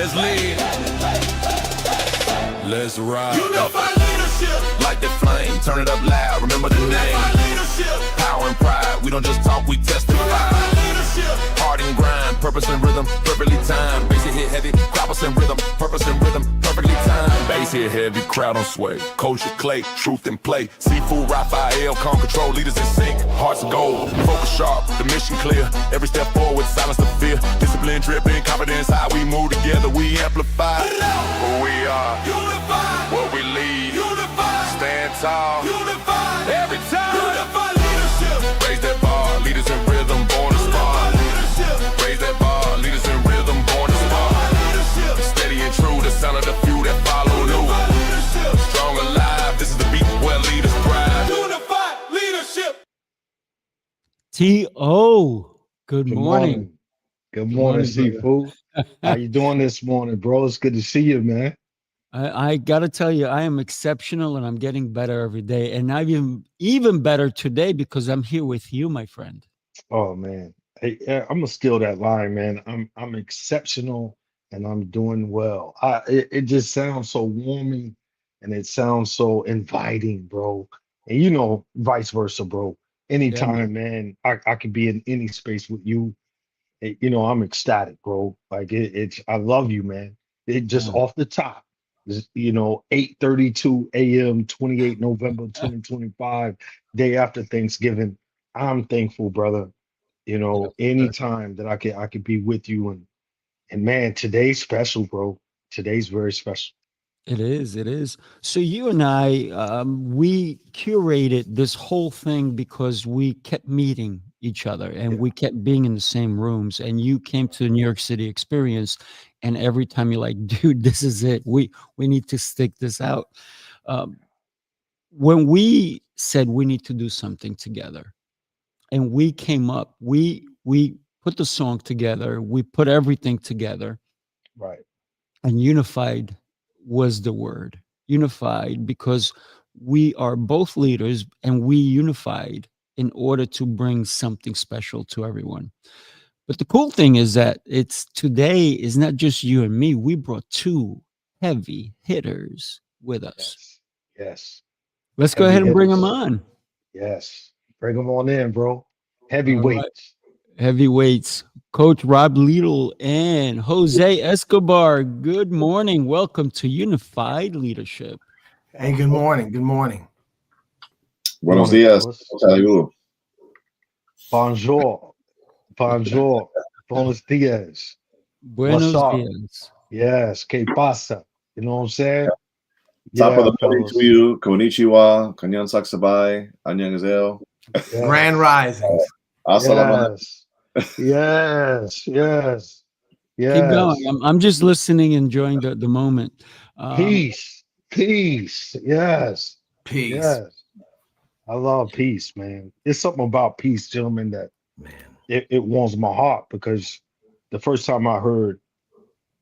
Let's lead. Let's ride. Unified leadership. Light the flame, turn it up loud. Remember the name. Leadership. Power and pride. We don't just talk, we testify. Heart and grind, purpose and rhythm, perfectly timed. Bass hit heavy, croppers and rhythm, purpose and rhythm, perfectly timed. Bass hit heavy, crowd on sway. Kosher clay, truth and play. Sifu Rafael, calm control, leaders in sync. Hearts of gold, focus sharp, the mission clear. Every step forward, silence the fear. Discipline, dripping, confidence, how we move together, we amplify. Who we are, unified. What we lead, unified. Stand tall, unified. Every time, unified leadership. Raise that bar, leaders in rhythm, born to spar. Raise that bar, leaders in rhythm, born to spar. Steady and true, the sound of the few that follow new. Strong alive, this is the beat where leaders thrive. Unified leadership. T.O. Good morning. Good morning, Sifu. How you doing this morning, bro? It's good to see you, man. I got to tell you, I am exceptional and I'm getting better every day. And I'm even better today because I'm here with you, my friend. Oh, man. Hey, I'm going to steal that line, man. I'm exceptional and I'm doing well. It just sounds so warming and it sounds so inviting, bro. And you know, vice versa, bro. Anytime, man, I could be in any space with you. You know, I'm ecstatic, bro. Like it's I love you, man. It just off the top, you know, 8:32 a.m., 28 November 2025, day after Thanksgiving. I'm thankful, brother. You know, anytime that I could be with you and man, today's special, bro. Today's very special. It is. It is. So you and I, we curated this whole thing because we kept meeting each other and we kept being in the same rooms. And you came to the New York City experience, and every time you're like, "Dude, this is it. We need to stick this out." When we said we need to do something together, and we came up, we put the song together, we put everything together, Right. and unified was the word. Unified because we are both leaders and we unified in order to bring something special to everyone. But the cool thing is that it's today is not just you and me. We brought two heavy hitters with us. Yes. Let's go ahead and bring them on. Yes. Bring them on in, bro. Heavyweights. Heavyweights. Coach Rob Lidl and Jose Escobar. Good morning. Welcome to Unified Leadership. Hey, good morning. Good morning. Buenos dias. How are you? Bonjour. Bonjour. Buenos dias. Buenos What's up? dias. Yes. Que pasa? You know what I'm saying? Top of the morning to you. Konnichiwa. Kanyan Saksabay. Annyeonghaseyo. Grand risings. Yes. Keep going. I'm just listening, enjoying the moment. Peace. Yes. Peace. Yes. I love peace, man. There's something about peace, gentlemen, that it warms my heart because the first time I heard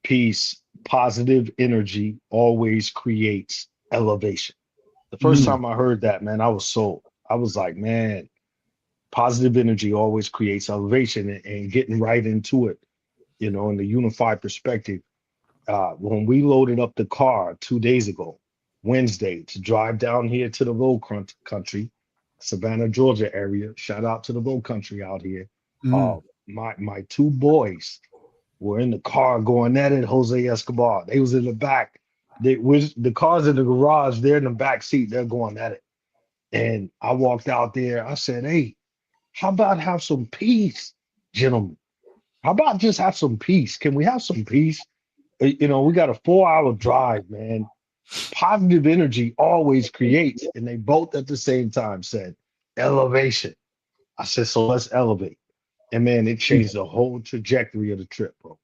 peace, positive energy always creates elevation. The first time I heard that, man, I was like, man, positive energy always creates elevation and getting right into it, you know, in the unified perspective. When we loaded up the car 2 days ago, Wednesday, to drive down here to the Low Country, Savannah, Georgia area. Shout out to the Low Country out here. My two boys were in the car going at it, Jose Escobar. They was in the back. The car's in the garage. They're in the back seat. They're going at it. And I walked out there. I said, hey, how about have some peace, gentlemen? How about just have some peace? Can we have some peace? You know, we got a 4-hour drive, man. Positive energy always creates. And they both at the same time said, elevation. I said, so let's elevate. And man, it changed the whole trajectory of the trip, bro.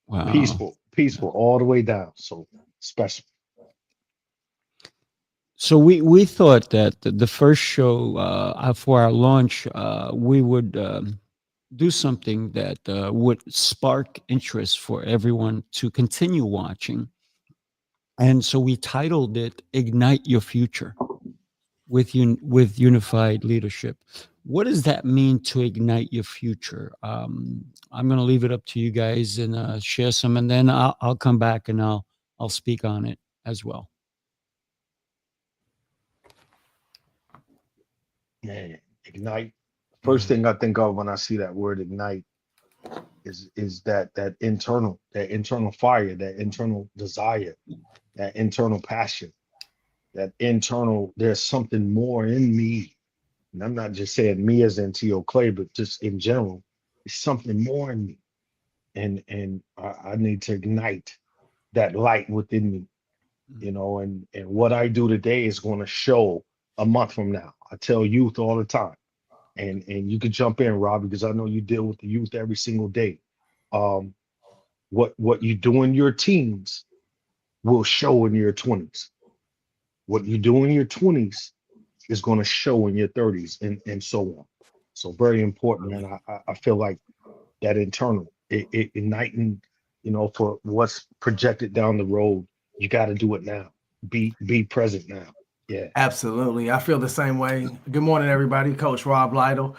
Wow. Peaceful all the way down. So special. So we thought that the first show for our launch, we would do something that would spark interest for everyone to continue watching. And so we titled it Ignite Your Future with Unified Leadership. what does that mean to ignite your future? I'm going to leave it up to you guys and share some, and then I'll come back and I'll speak on it as well. Man, ignite. First thing I think of when I see that word ignite is that internal fire, that internal desire, that internal passion, that internal, there's something more in me. And I'm not just saying me as in T.O. Clay, but just in general, there's something more in me. And I need to ignite that light within me, you know, and what I do today is going to show a month from now. I tell youth all the time, and you can jump in, Rob, because I know you deal with the youth every single day. What you do in your teens will show in your 20s. What you do in your 20s is going to show in your 30s, and so on. So very important, and I feel like that internal, it igniting, you know, for what's projected down the road. You got to do it now. Be present now. Yeah, absolutely. I feel the same way. Good morning, everybody. Coach Rob Lytle.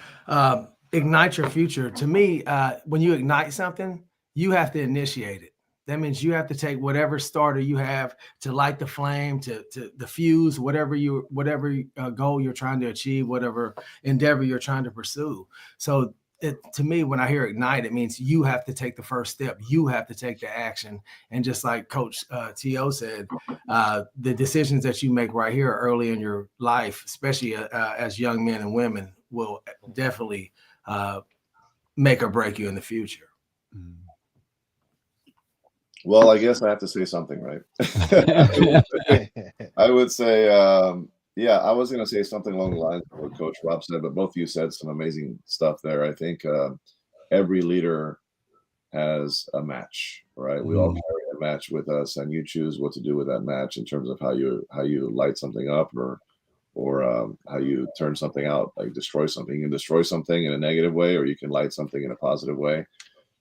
Ignite your future. To me, when you ignite something, you have to initiate it. That means you have to take whatever starter you have to light the flame, to the fuse, whatever goal you're trying to achieve, whatever endeavor you're trying to pursue. So to me, when I hear ignite, it means you have to take the first step. You have to take the action. And just like Coach T.O. said, the decisions that you make right here early in your life, especially as young men and women, will definitely make or break you in the future. Well, I guess I have to say something, right? I would say, yeah, I was going to say something along the lines of what Coach Rob said, but both of you said some amazing stuff there. I think every leader has a match, right? We all carry a match with us, and you choose what to do with that match in terms of how you light something up or how you turn something out, like destroy something. You can destroy something in a negative way, or you can light something in a positive way.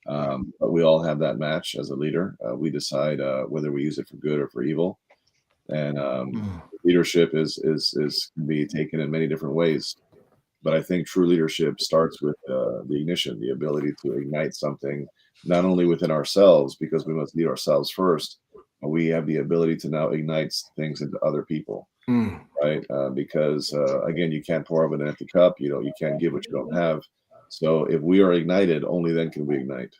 But we all have that match as a leader. We decide whether we use it for good or for evil. And leadership can be taken in many different ways. But I think true leadership starts with the ignition, the ability to ignite something, not only within ourselves, because we must lead ourselves first, but we have the ability to now ignite things into other people, right? Because again, you can't pour out an empty cup. You can't give what you don't have. So if we are ignited, only then can we ignite.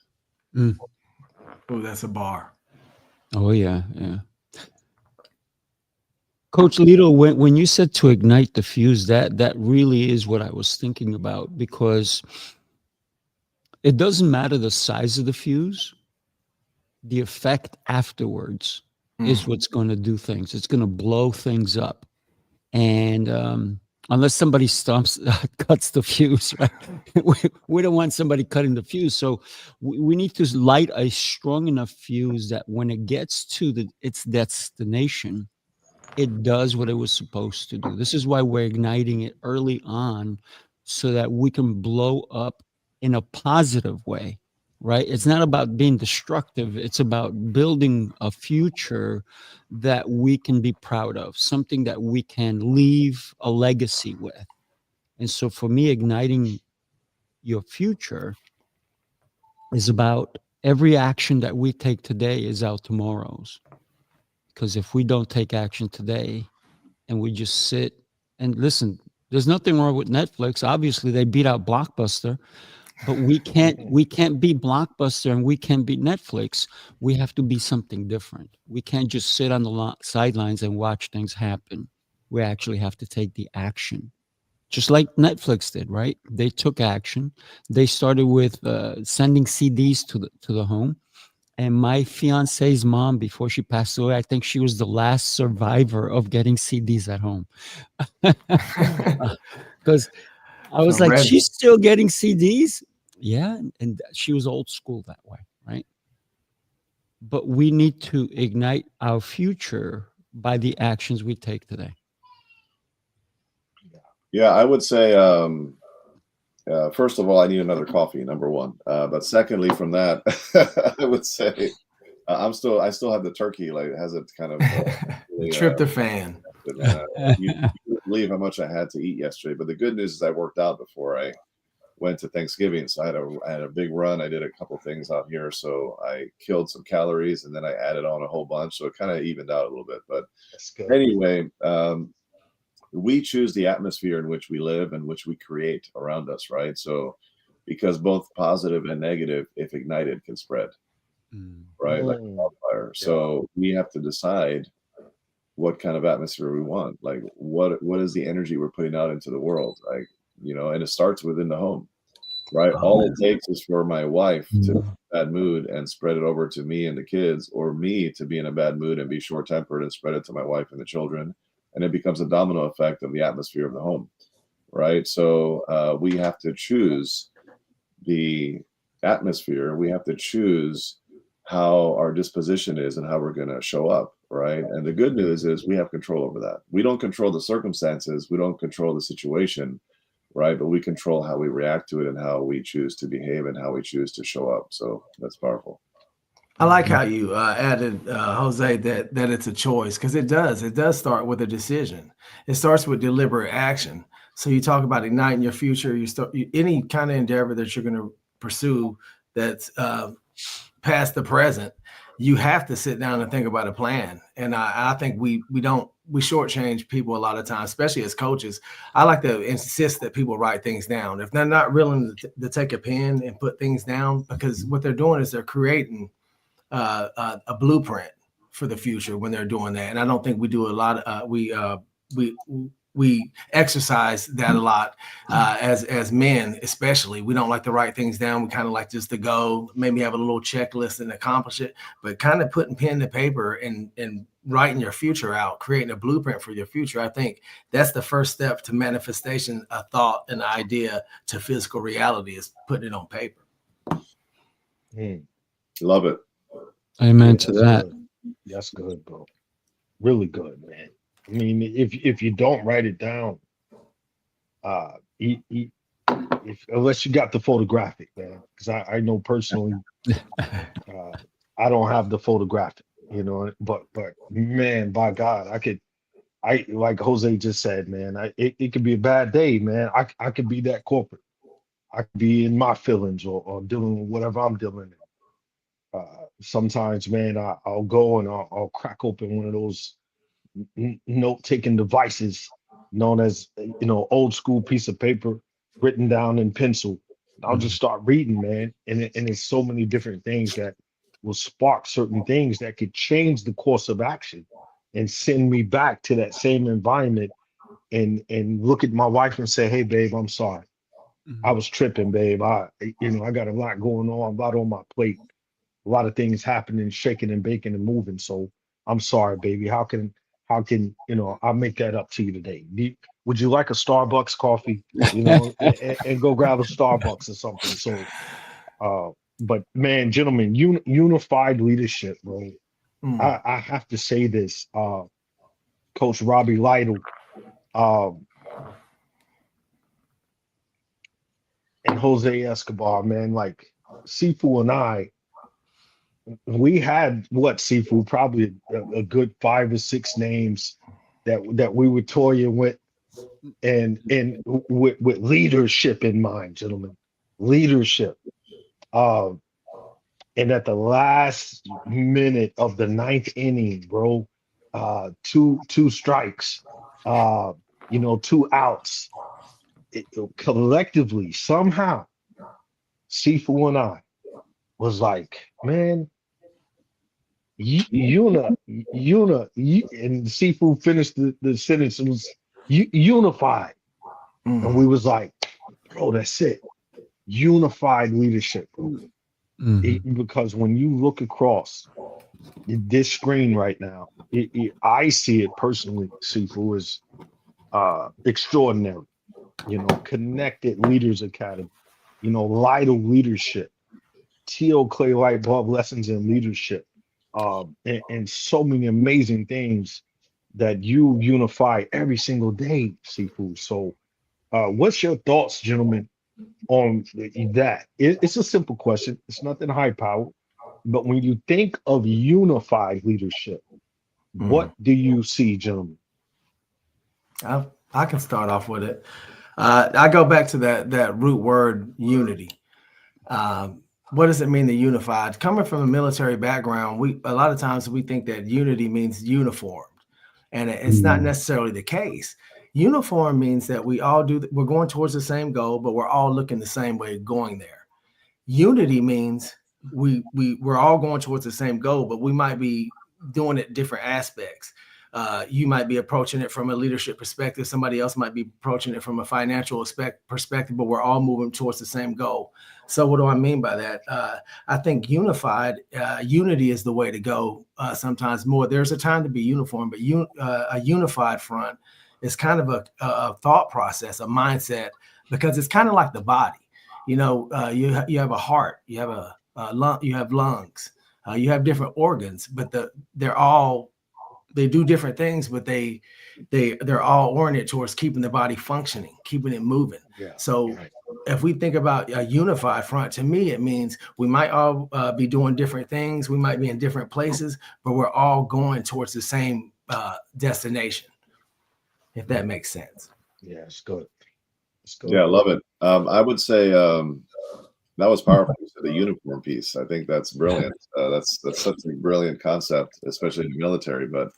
Oh, that's a bar. Oh, yeah. Coach Lito, when you said to ignite the fuse, that really is what I was thinking about, because it doesn't matter the size of the fuse. The effect afterwards is what's going to do things. It's going to blow things up. And unless somebody cuts the fuse, right? we don't want somebody cutting the fuse. So we need to light a strong enough fuse that when it gets to its destination, it does what it was supposed to do. This is why we're igniting it early on, so that we can blow up in a positive way, right? It's not about being destructive. It's about building a future that we can be proud of, something that we can leave a legacy with. And so for me, igniting your future is about every action that we take today is our tomorrow's. Because if we don't take action today and we just sit and listen, there's nothing wrong with Netflix. Obviously, they beat out Blockbuster, but we can't be Blockbuster and we can't be Netflix. We have to be something different. We can't just sit on the sidelines and watch things happen. We actually have to take the action, just like Netflix did, right? They took action. They started with sending CDs to the home. And my fiance's mom, before she passed away, I think she was the last survivor of getting CDs at home. Because I was like, she's still getting CDs? Yeah. And she was old school that way, right? But we need to ignite our future by the actions we take today. Yeah, I would say, first of all, I need another coffee, number one. But secondly, from that, I would say I still have the turkey. Like, it has a kind of tryptophan. You believe how much I had to eat yesterday. But the good news is I worked out before I went to Thanksgiving. So I had a big run. I did a couple things out here. So I killed some calories and then I added on a whole bunch. So it kind of evened out a little bit. But That's good. anyway, we choose the atmosphere in which we live and which we create around us, right? So because both positive and negative, if ignited, can spread, right? Like a wildfire. So we have to decide what kind of atmosphere we want. Like what is the energy we're putting out into the world? Like, you know, and it starts within the home, right? All it takes is for my wife to be in a bad mood and spread it over to me and the kids, or me to be in a bad mood and be short-tempered and spread it to my wife and the children. And it becomes a domino effect of the atmosphere of the home, right? So we have to choose the atmosphere. We have to choose how our disposition is and how we're going to show up, right? And the good news is we have control over that. We don't control the circumstances. We don't control the situation, right? But we control how we react to it and how we choose to behave and how we choose to show up. So that's powerful. I like how you added, Jose, that it's a choice, because it does start with a decision. It starts with deliberate action. So you talk about igniting your future. Any kind of endeavor that you're going to pursue that's past the present, you have to sit down and think about a plan. And I think we shortchange people a lot of times, especially as coaches. I like to insist that people write things down if they're not willing to take a pen and put things down, because what they're doing is they're creating a blueprint for the future when they're doing that. And I don't think we do a lot. We exercise that a lot as men, especially. We don't like to write things down. We kind of like just to go, maybe have a little checklist and accomplish it, but kind of putting pen to paper and writing your future out, creating a blueprint for your future. I think that's the first step to manifestation, a thought, an idea to physical reality, is putting it on paper. Love it. Amen to that. Good. That's good, bro. Really good, man. I mean, if you don't write it down, unless you got the photographic, man, because I know personally, I don't have the photographic, you know, but man, by God, I like Jose just said, man, it could be a bad day, man. I could be that corporate. I could be in my feelings or dealing with whatever I'm dealing in. Sometimes, man, I'll go and I'll crack open one of those note-taking devices known as, you know, old school piece of paper written down in pencil. I'll just start reading, man, and there's so many different things that will spark certain things that could change the course of action and send me back to that same environment and look at my wife and say, hey, babe, I'm sorry. I was tripping, babe. I got a lot going on, a lot on my plate, a lot of things happening, shaking and baking and moving. So I'm sorry, baby. How can I'll make that up to you today? Would you like a Starbucks coffee? You know, and go grab a Starbucks or something. So, but man, gentlemen, unified leadership, bro. I have to say this, Coach Robbie Lytle, and Jose Escobar, man, like Sifu and I, we had Sifu, probably a good 5 or 6 names that we were toying with, and with leadership in mind, gentlemen, leadership. And at the last minute of the 9th inning, bro, two strikes, 2 outs. Collectively, somehow, Sifu and I was like, man, and Sifu finished the sentence. It was unified. And we was like, bro, that's it. Unified leadership. Because when you look across this screen right now, I see it personally, Sifu, is extraordinary. You know, Connected Leaders Academy, Lytle Leadership, T.O. Clay Light Bulb Lessons in Leadership, and so many amazing things that you unify every single day, Sifu. So what's your thoughts, gentlemen, on that? It's a simple question. It's nothing high powered. But when you think of unified leadership, what do you see, gentlemen? I can start off with it. I go back to that root word, unity. What does it mean to unified? Coming from a military background, a lot of times we think that unity means uniformed, and it's not necessarily the case. Uniform means that we're going towards the same goal, but we're all looking the same way going there. Unity means we're all going towards the same goal, but we might be doing it different aspects. You might be approaching it from a leadership perspective. Somebody else might be approaching it from a financial perspective, but we're all moving towards the same goal. So what do I mean by that? I think unity is the way to go. Sometimes more. There's a time to be uniform, but a unified front is kind of a thought process, a mindset, because it's kind of like the body. You have a heart, you have a lung, you have lungs, you have different organs, but they do different things, but they're all oriented towards keeping the body functioning, keeping it moving. Yeah. So Right. if we think about a unified front, to me, it means we might all be doing different things. We might be in different places, but we're all going towards the same destination, if that makes sense. Yeah, it's good. It's good. Yeah, I love it. I would say that was powerful. The uniform piece. I think that's brilliant. That's such a brilliant concept, especially in the military. But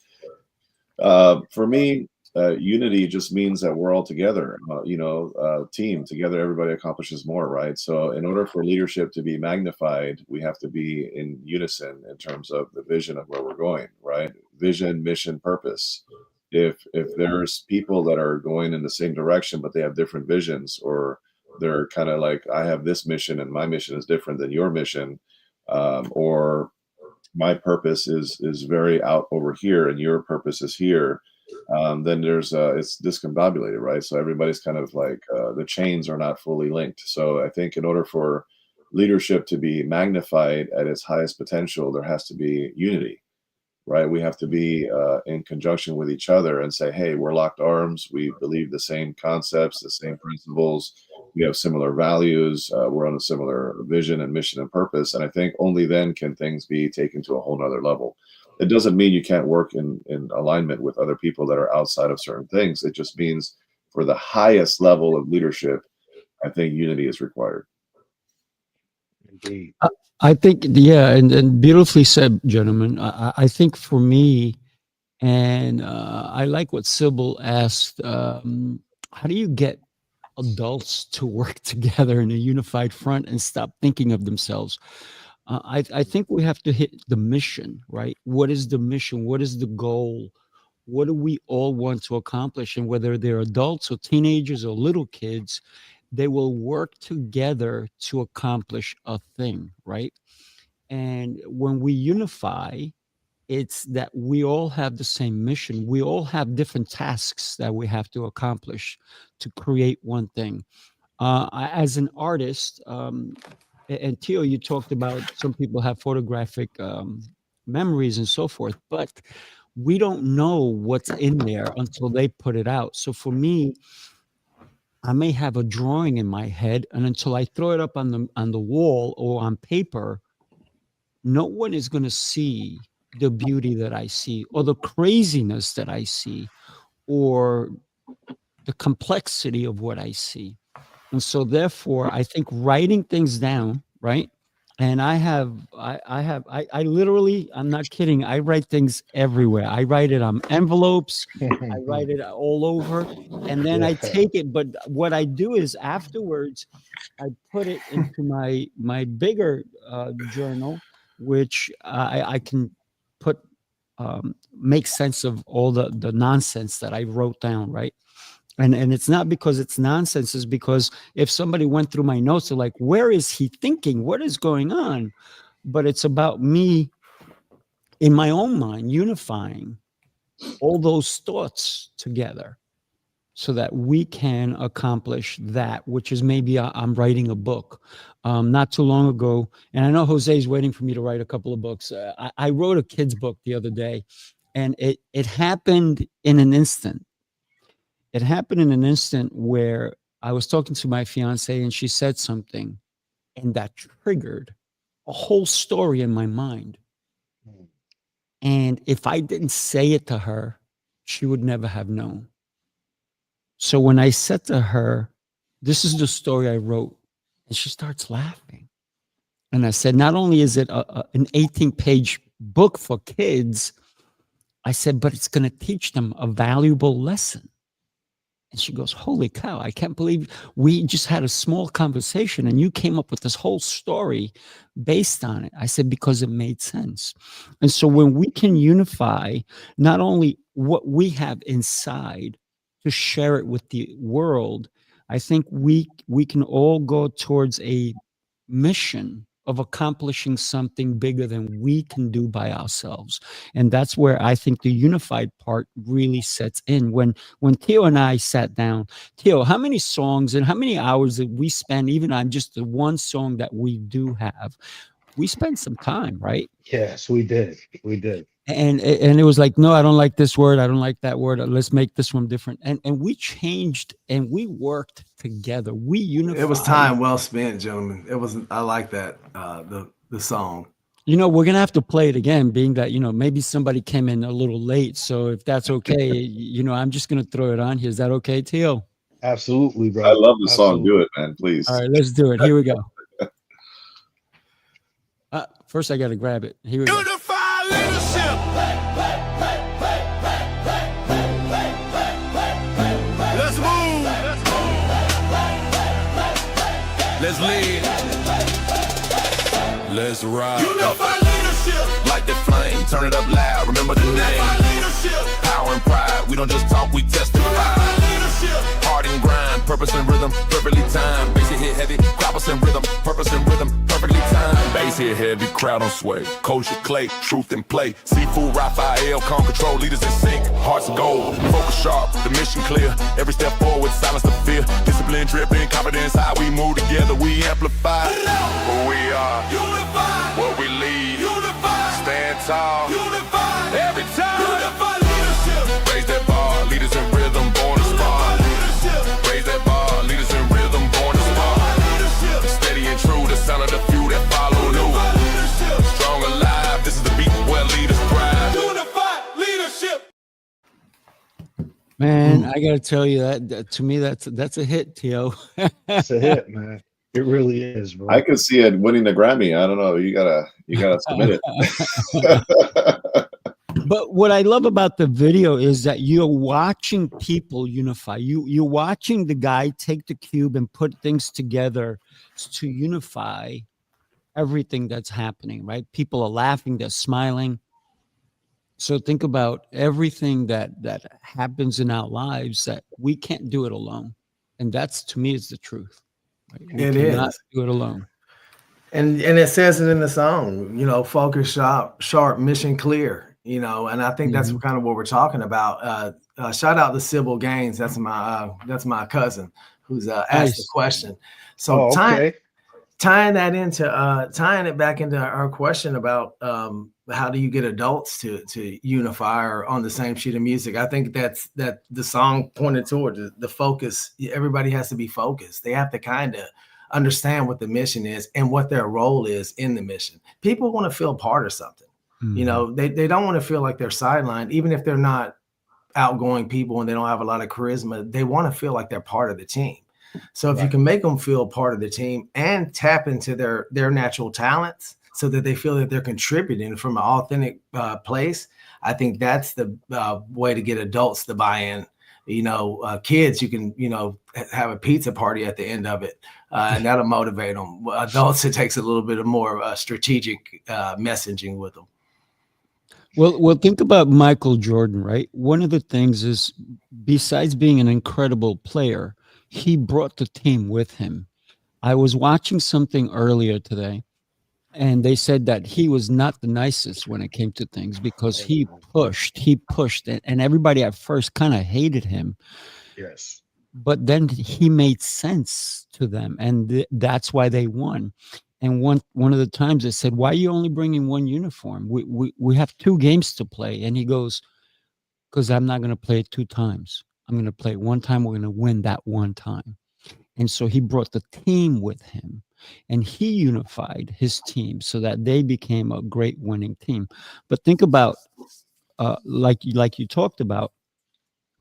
for me, unity just means that we're all together. Team together, everybody accomplishes more, right? So, in order for leadership to be magnified, we have to be in unison in terms of the vision of where we're going, right? Vision, mission, purpose. If there's people that are going in the same direction, but they have different visions, or they're kind of like, I have this mission and my mission is different than your mission, or my purpose is very out over here and your purpose is here, then it's discombobulated, right? So everybody's kind of like the chains are not fully linked. So I think in order for leadership to be magnified at its highest potential, there has to be unity, right? We have to be in conjunction with each other and say, hey, we're locked arms. We believe the same concepts, the same principles. We have similar values. We're on a similar vision and mission and purpose. And I think only then can things be taken to a whole nother level. It doesn't mean you can't work in alignment with other people that are outside of certain things. It just means for the highest level of leadership, I think unity is required. Indeed. I think, yeah, and beautifully said, gentlemen. I think for me, and I like what Sybil asked, how do you get adults to work together in a unified front and stop thinking of themselves? I think we have to hit the mission, right? What is the mission? What is the goal? What do we all want to accomplish? And whether they're adults or teenagers or little kids, they will work together to accomplish a thing, right? And when we unify, it's that we all have the same mission. We all have different tasks that we have to accomplish to create one thing. As an artist, and Tio, you talked about some people have photographic memories and so forth, but we don't know what's in there until they put it out. So for me, I may have a drawing in my head, and until I throw it up on the wall or on paper, no one is going to see the beauty that I see, or the craziness that I see, or the complexity of what I see. And so therefore, I think writing things down, right? And I literally, I'm not kidding, I write things everywhere. I write it on envelopes, I write it all over, and then I take it. But what I do is afterwards, I put it into my bigger journal, which I can make sense of all the nonsense that I wrote down, right? And it's not because it's nonsense, it's because if somebody went through my notes, they're like, where is he thinking? What is going on? But it's about me in my own mind unifying all those thoughts together so that we can accomplish that, which is maybe I'm writing a book. Not too long ago, and I know Jose is waiting for me to write a couple of books. I wrote a kid's book the other day, and it happened in an instant. It happened in an instant where I was talking to my fiance and she said something, and that triggered a whole story in my mind. And if I didn't say it to her, she would never have known. So when I said to her, this is the story I wrote, and she starts laughing. And I said, not only is it an 18-page book for kids, I said, but it's going to teach them a valuable lesson. And she goes, holy cow, I can't believe we just had a small conversation and you came up with this whole story based on it. I said, because it made sense. And so when we can unify not only what we have inside to share it with the world, I think we can all go towards a mission of accomplishing something bigger than we can do by ourselves. And that's where I think the unified part really sets in. When Theo and I sat down, Theo, how many songs and how many hours did we spend even on just the one song that we do have? We spent some time, right? Yes, we did. We did. And it was like, no, I don't like this word. I don't like that word. Let's make this one different. And we changed and we worked together. We unified. It was time well spent, gentlemen. It was. I like that. The song. You know, we're gonna have to play it again, being that, you know, maybe somebody came in a little late. So if that's okay, you know, I'm just gonna throw it on here. Is that okay, Theo? Absolutely, bro. I love the song. Absolutely. Do it, man, please. All right, let's do it. Here we go. First, I gotta grab it. Here we go. Unify leadership. Let's move. Let's lead. Let's ride. Unify leadership. Light that flame. Turn it up loud. Remember the name. Unify leadership. Power and pride. We don't just talk, we testify. Unify leadership. Heart and grind. Purpose and rhythm. Perfectly timed. Bass hit heavy. Croppers and rhythm. Purpose and rhythm. Perfectly timed. Bass hit heavy. Crowd on sway. Culture clay. Truth and play. Sifu Rafael. Calm control. Leaders in sync. Hearts gold. Focus sharp. The mission clear. Every step forward. Silence the fear. Discipline dripping. Confidence. How we move together. We amplify. Who we are. Unify. What we lead. Unify. Stand tall. Unify. Every time. Unify leadership. Raise that bar. Leaders in rhythm. Born to spar. Raise that bar. Leaders in rhythm. Born to spar. Steady and true. The sound of the few that follow new. Strong alive. This is the beat where leaders thrive. Unify leadership. Man, I gotta tell you that to me that's a hit, Theo. It's a hit, man. It really is, bro. I could see it winning the Grammy. I don't know. You gotta submit it. But what I love about the video is that you're watching people unify. You're watching the guy take the cube and put things together to unify everything that's happening, right? People are laughing, they're smiling. So think about everything that happens in our lives that we can't do it alone. And that's, to me, is the truth. Right? We cannot do it alone. And it says it in the song, you know, focus sharp, mission clear, you know, and I think that's kind of what we're talking about. Shout out to Sybil Gaines. That's my cousin who's asked the question. So tying it back into our question about how do you get adults to unify or on the same sheet of music? I think that the song pointed toward the focus. Everybody has to be focused. They have to kind of understand what the mission is and what their role is in the mission. People want to feel part of something. You know, they don't want to feel like they're sidelined, even if they're not outgoing people and they don't have a lot of charisma. They want to feel like they're part of the team. So if you can make them feel part of the team and tap into their natural talents so that they feel that they're contributing from an authentic place, I think that's the way to get adults to buy in. You know, kids, you can, you know, have a pizza party at the end of it, and that'll motivate them. Adults, it takes a little bit of more strategic messaging with them. Well, think about Michael Jordan, right? One of the things is, besides being an incredible player, he brought the team with him. I was watching something earlier today, and they said that he was not the nicest when it came to things because he pushed, and everybody at first kind of hated him. Yes. But then he made sense to them, and that's why they won. And one of the times they said, why are you only bringing one uniform? We have 2 games to play. And he goes, because I'm not going to play it 2 times. I'm going to play it 1 time. We're going to win that 1 time. And so he brought the team with him, and he unified his team so that they became a great winning team. But think about, like you talked about,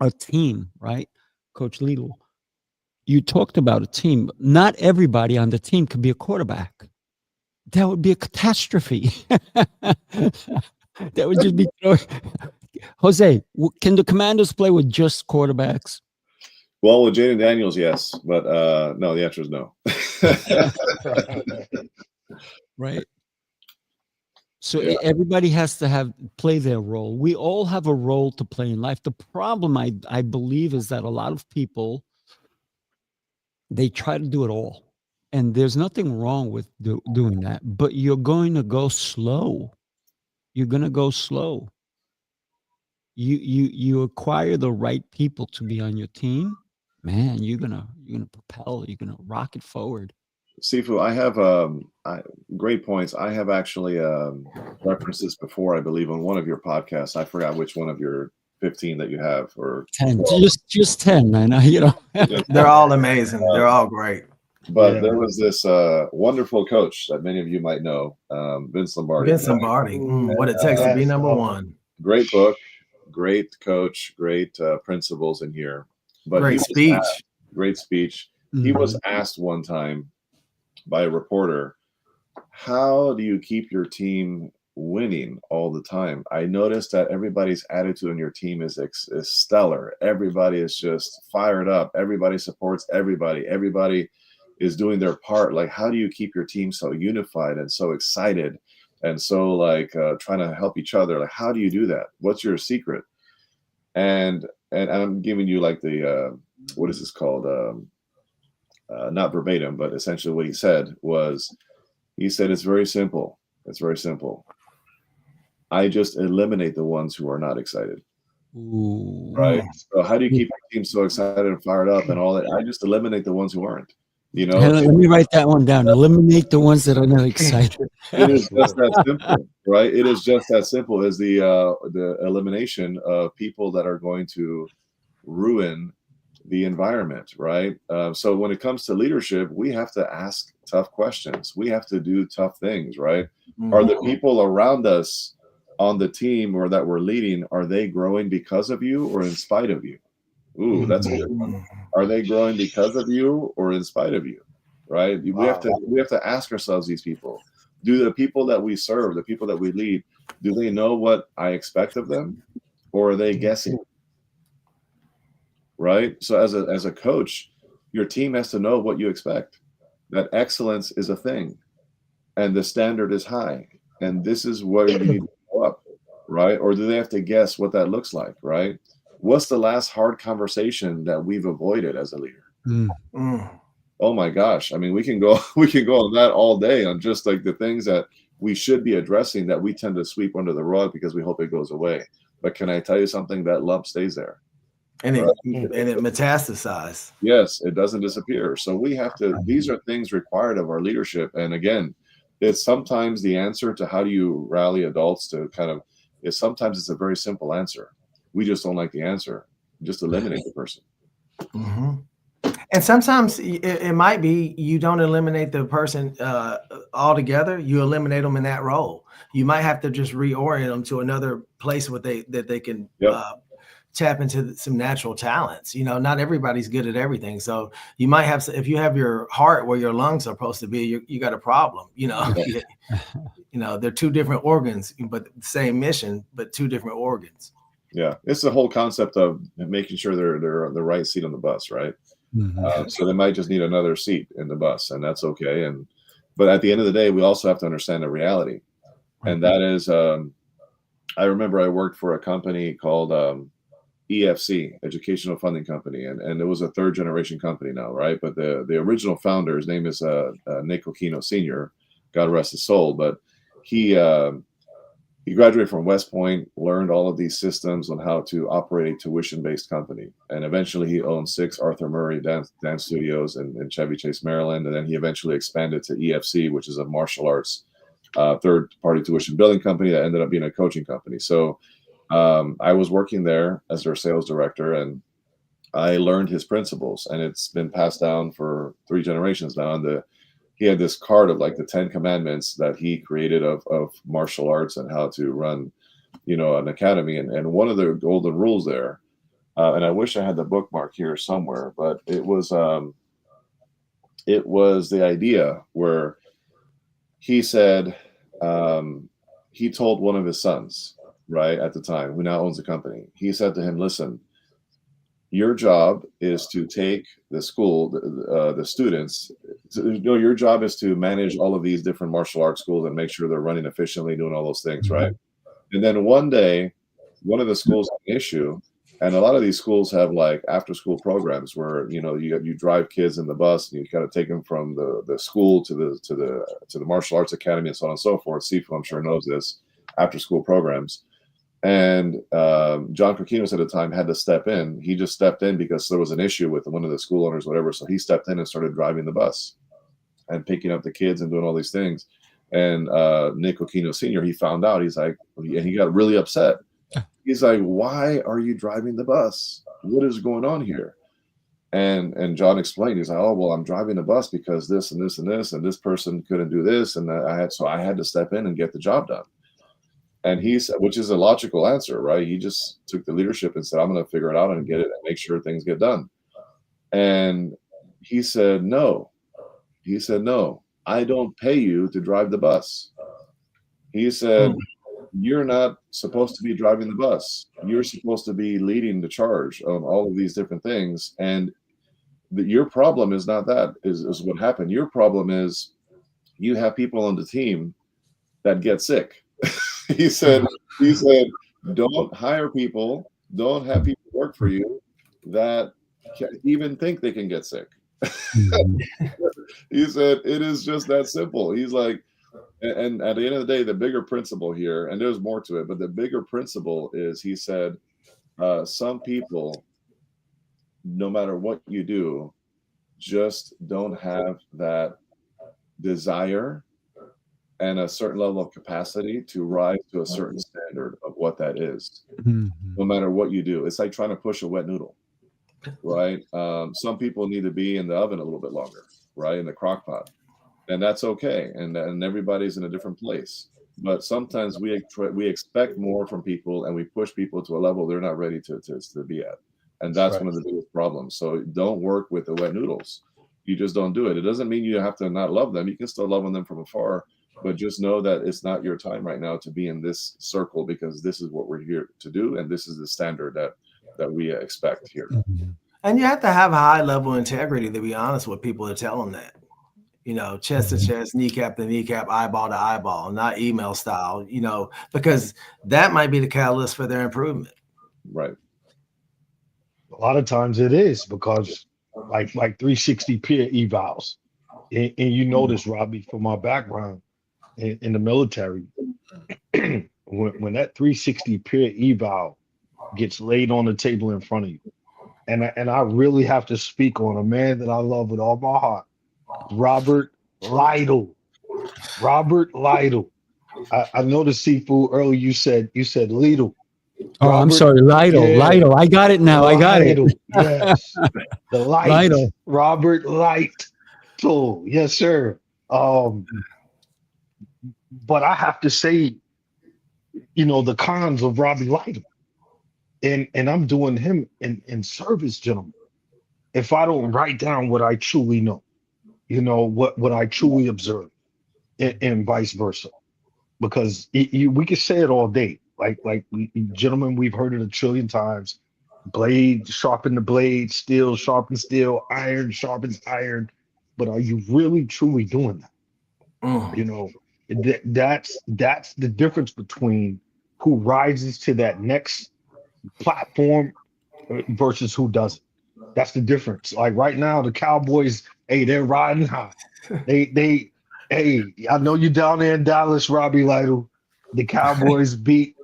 a team, right? Coach Lidl, you talked about a team. Not everybody on the team could be a quarterback. That would be a catastrophe. That would just be Jose, can the Commanders play with just quarterbacks? Well, with Jaden Daniels, yes, but no, the answer is no. Right. So everybody has to play their role. We all have a role to play in life. The problem, I believe, is that a lot of people, they try to do it all. And there's nothing wrong with doing that, but you're going to go slow. You're going to go slow. You acquire the right people to be on your team, man, you're gonna propel, you're gonna rocket forward. Sifu, I have great points. I have actually referenced this before, I believe, on one of your podcasts. I forgot which one of your 15 that you have, or 10, just 10, man. You know, they're all amazing. They're all great. But there was this wonderful coach that many of you might know, Vince Lombardi. Vince Lombardi, what it takes to be number one. Great book, great coach, great principles in here. But great speech. Great speech. Mm-hmm. He was asked one time by a reporter, how do you keep your team winning all the time? I noticed that everybody's attitude on your team is stellar. Everybody is just fired up. Everybody supports everybody. Everybody is doing their part. Like, how do you keep your team so unified and so excited and so like trying to help each other? Like, how do you do that? What's your secret? And I'm giving you like the what is this called? Not verbatim, but essentially what he said was, he said, it's very simple. It's very simple. I just eliminate the ones who are not excited. Ooh. Right. So how do you keep your team so excited and fired up and all that? I just eliminate the ones who aren't. You know, let me write that one down. Eliminate the ones that are not excited. It is just that simple, right? It is just that simple as the elimination of people that are going to ruin the environment, right? So when it comes to leadership, we have to ask tough questions. We have to do tough things, right? Mm-hmm. Are the people around us on the team or that we're leading, are they growing because of you or in spite of you? Ooh, that's a good one. Are they growing because of you or in spite of you? Right? We have to ask ourselves these people. Do the people that we serve, the people that we lead, do they know what I expect of them, or are they guessing? Right? So as a coach, your team has to know what you expect. That excellence is a thing, and the standard is high, and this is where you need to go up, right? Or do they have to guess what that looks like, right? What's the last hard conversation that we've avoided as a leader? Oh my gosh. I mean, we can go on that all day on just like the things that we should be addressing that we tend to sweep under the rug because we hope it goes away. But can I tell you something? That lump stays there. And it metastasizes. Yes, it doesn't disappear. So we have to, these are things required of our leadership. And again, it's sometimes the answer to how do you rally adults to kind of, sometimes it's a very simple answer. We just don't like the answer. Just eliminate the person. Mm-hmm. And sometimes it might be you don't eliminate the person altogether. You eliminate them in that role. You might have to just reorient them to another place where they can tap into some natural talents. You know, not everybody's good at everything. So you might have, if you have your heart where your lungs are supposed to be, you got a problem. You know, you know, they're two different organs, but the same mission, but two different organs. Yeah, it's the whole concept of making sure they're on the right seat on the bus, right? Mm-hmm. So they might just need another seat in the bus, and that's okay. But at the end of the day, we also have to understand the reality, and that is, I remember I worked for a company called EFC, Educational Funding Company, and it was a third generation company now, right? But the original founder, his name is Nick Aquino Sr., God rest his soul, but he graduated from West Point, learned all of these systems on how to operate a tuition-based company. And eventually he owned 6 Arthur Murray dance studios in Chevy Chase, Maryland. And then he eventually expanded to EFC, which is a martial arts third-party tuition billing company that ended up being a coaching company. So I was working there as their sales director, and I learned his principles. And it's been passed down for 3 generations now. And he had this card of like the 10 commandments that he created of martial arts and how to run, you know, an academy. And one of the golden rules there and I wish I had the bookmark here somewhere, but it was the idea where he said, he told one of his sons, right, at the time, who now owns a company, he said to him, listen, your job is to take the school, the students, your job is to manage all of these different martial arts schools and make sure they're running efficiently, doing all those things, right? And then one day, one of the schools had an issue, and a lot of these schools have like after school programs where, you drive kids in the bus and you kind of take them from the school to the martial arts academy and so on and so forth. Sifu, I'm sure, knows this, after school programs. And John Kirkinos at the time had to step in. He just stepped in because there was an issue with one of the school owners, whatever. So he stepped in and started driving the bus and picking up the kids and doing all these things. And Nick Okino Sr., he found out, and he got really upset. He's like, why are you driving the bus? What is going on here? And John explained, he's like, oh, well, I'm driving the bus because this and this and this, and this person couldn't do this. And I had to step in and get the job done. And he said, which is a logical answer, right? He just took the leadership and said, I'm going to figure it out and get it and make sure things get done. And he said, no. He said, no, I don't pay you to drive the bus. He said, you're not supposed to be driving the bus. You're supposed to be leading the charge on all of these different things. And your problem is not that, is what happened. Your problem is you have people on the team that get sick. He said, don't hire people, don't have people work for you that even think they can get sick. He said, it is just that simple. He's like, and at the end of the day, the bigger principle here, and there's more to it, but the bigger principle is, he said, some people, no matter what you do, just don't have that desire and a certain level of capacity to rise to a certain standard of what that is. No matter what you do. It's like trying to push a wet noodle, right? Some people need to be in the oven a little bit longer, right? In the crock pot. And that's okay. And everybody's in a different place. But sometimes we expect more from people, and we push people to a level they're not ready to be at. And that's one of the biggest problems. So don't work with the wet noodles. You just don't do it. It doesn't mean you have to not love them. You can still love them from afar. But just know that it's not your time right now to be in this circle, because this is what we're here to do. And this is the standard that we expect here. And you have to have a high level of integrity to be honest with people to tell them that, chest to chest, kneecap to kneecap, eyeball to eyeball, not email style, because that might be the catalyst for their improvement. Right. A lot of times it is, because like 360 peer evals. And you know this, Robbie, from my background in the military, when that 360 peer eval gets laid on the table in front of you, and I really have to speak on a man that I love with all my heart, Robert Lytle. Robert Lytle. I noticed, Sifu, earlier you said Lytle. Oh, I'm sorry, Lytle. Yeah. Lytle. I got it now. Lytle. I got it. Yes. The light. Lytle. Robert Lytle. Yes, sir. But I have to say, the cons of Robbie Lytle. And I'm doing him in service, gentlemen. If I don't write down what I truly know, what I truly observe, and vice versa. Because we could say it all day. Like gentlemen, we've heard it a trillion times. Blade, sharpen the blade, steel, sharpen steel, iron, sharpens iron. But are you really, truly doing that? That's the difference between who rises to that next platform versus who doesn't. That's the difference. Like right now, the Cowboys, they're riding high. Hey, I know you down there in Dallas, Robbie Lytle. The Cowboys beat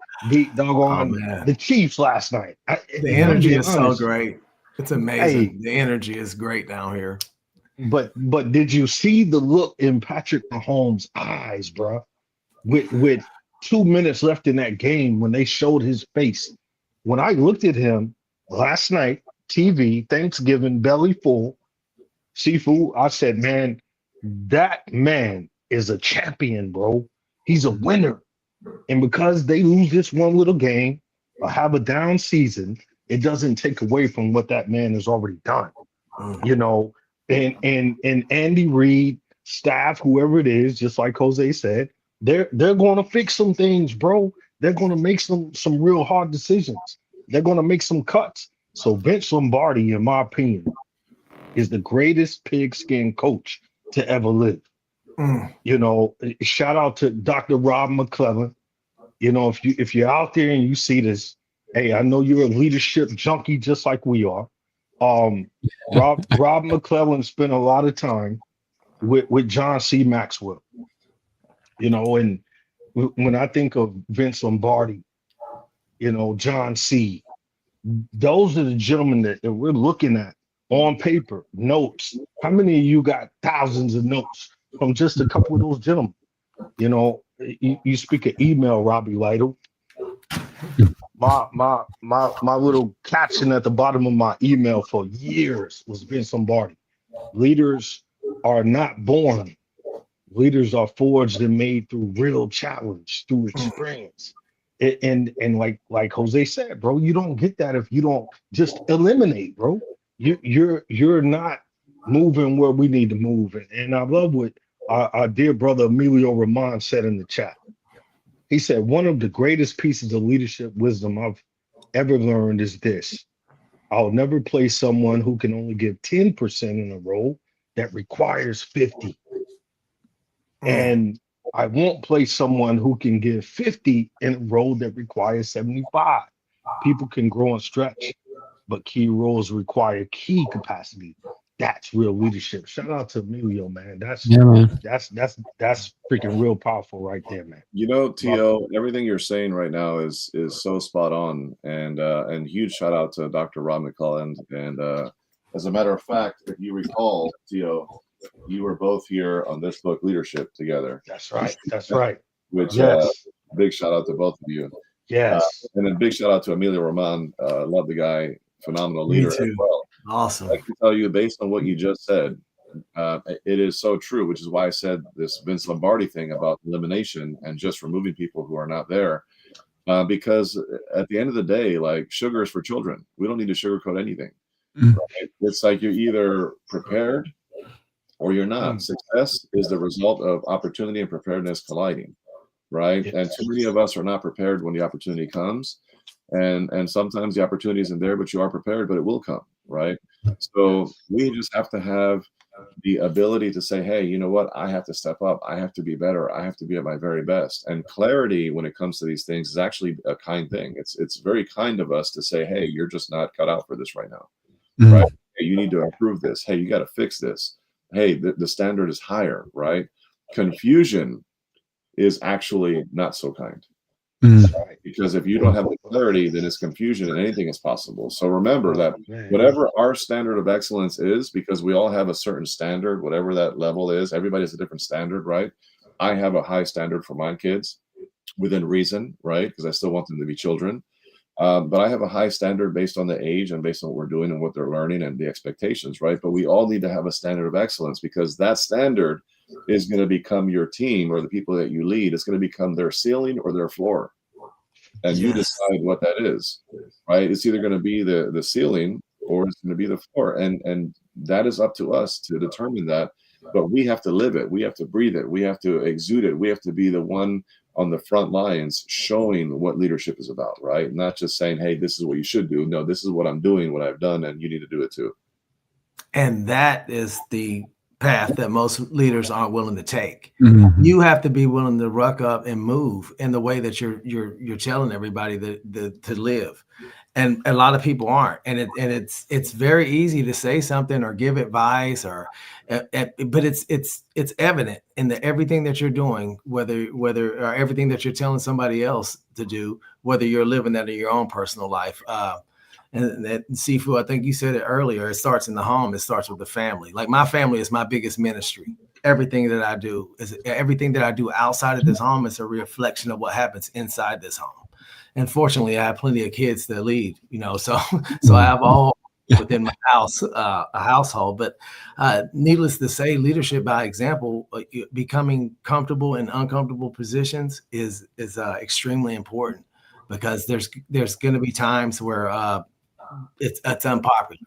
doggone the Chiefs last night. The energy is so great. It's amazing. The energy is great down here. But did you see the look in Patrick Mahomes' eyes, bro? With 2 minutes left in that game, when they showed his face. When I looked at him last night, TV, Thanksgiving, belly full, Sifu, I said, man, that man is a champion, bro. He's a winner. And because they lose this one little game or have a down season, it doesn't take away from what that man has already done. Mm. You know, and Andy Reid, staff, whoever it is, just like Jose said, they're going to fix some things, bro. They're going to make some real hard decisions. They're going to make some cuts. So Vince Lombardi, in my opinion, is the greatest pigskin coach to ever live. Mm. You know, shout out to Dr. Rob McClellan. You know, if you're out there and you see this, hey, I know you're a leadership junkie just like we are. Rob McClellan spent a lot of time with John C. Maxwell. You know, and when I think of Vince Lombardi, you know, John C., those are the gentlemen that we're looking at on paper, notes. How many of you got thousands of notes from just a couple of those gentlemen? You know, you speak of email, Robbie Lytle. My little caption at the bottom of my email for years was Vince Lombardi. Leaders are not born. Leaders are forged and made through real challenge, through experience. And like Jose said, bro, you don't get that if you don't just eliminate, bro. You're not moving where we need to move. And I love what our dear brother Emilio Ramon said in the chat. He said, one of the greatest pieces of leadership wisdom I've ever learned is this: I'll never place someone who can only give 10% in a role that requires 50. And I won't place someone who can give 50 in a role that requires 75. People can grow and stretch, but key roles require key capacity. That's real leadership. Shout out to Emilio, man. That's freaking real powerful right there, man. You know, T.O., everything you're saying right now is so spot on, and huge shout out to Dr. Rob McClellan. And as a matter of fact, if you recall, T.O., you were both here on this book, Leadership, together. That's right. That's right. Which Yes. big shout out to both of you. Yes. And then big shout out to Emilio Ramon. Love the guy, phenomenal Me leader too. as well. Awesome. I can tell you, based on what you just said, it is so true, which is why I said this Vince Lombardi thing about elimination and just removing people who are not there. Because at the end of the day, like, sugar is for children. We don't need to sugarcoat anything. Mm. Right? It's like you're either prepared or you're not. Success is the result of opportunity and preparedness colliding, right? Yes. And too many of us are not prepared when the opportunity comes. And sometimes the opportunity isn't there, but you are prepared, but it will come, right? So we just have to have the ability to say, hey, you know what? I have to step up. I have to be better. I have to be at my very best. And clarity when it comes to these things is actually a kind thing. It's very kind of us to say, hey, you're just not cut out for this right now, right? Hey, you need to improve this. Hey, you got to fix this. Hey, the standard is higher, right? Confusion is actually not so kind. Right. Because if you don't have the clarity, then it's confusion and anything is possible. So remember that whatever our standard of excellence is, because we all have a certain standard, whatever that level is, everybody has a different standard, right? I have a high standard for my kids within reason, right? Because I still want them to be children. But I have a high standard based on the age and based on what we're doing and what they're learning and the expectations, right? But we all need to have a standard of excellence, because that standard is going to become your team or the people that you lead. It's going to become their ceiling or their floor. And you decide what that is, right? It's either going to be the ceiling or it's going to be the floor. And that is up to us to determine that. But we have to live it. We have to breathe it. We have to exude it. We have to be the one on the front lines showing what leadership is about, right? Not just saying, hey, this is what you should do. No, this is what I'm doing, what I've done, and you need to do it too. And that is the path that most leaders aren't willing to take. Mm-hmm. You have to be willing to ruck up and move in the way that you're telling everybody to live. And a lot of people aren't. And it's very easy to say something or give advice but it's evident in everything that you're doing, whether or everything that you're telling somebody else to do, whether you're living that in your own personal life. And that, Sifu, I think you said it earlier, it starts in the home. It starts with the family. Like, my family is my biggest ministry. Everything that I do outside of this home is a reflection of what happens inside this home. And fortunately, I have plenty of kids to lead, so I have all within my house, a household. But needless to say, leadership by example, becoming comfortable in uncomfortable positions is extremely important, because there's going to be times where it's unpopular.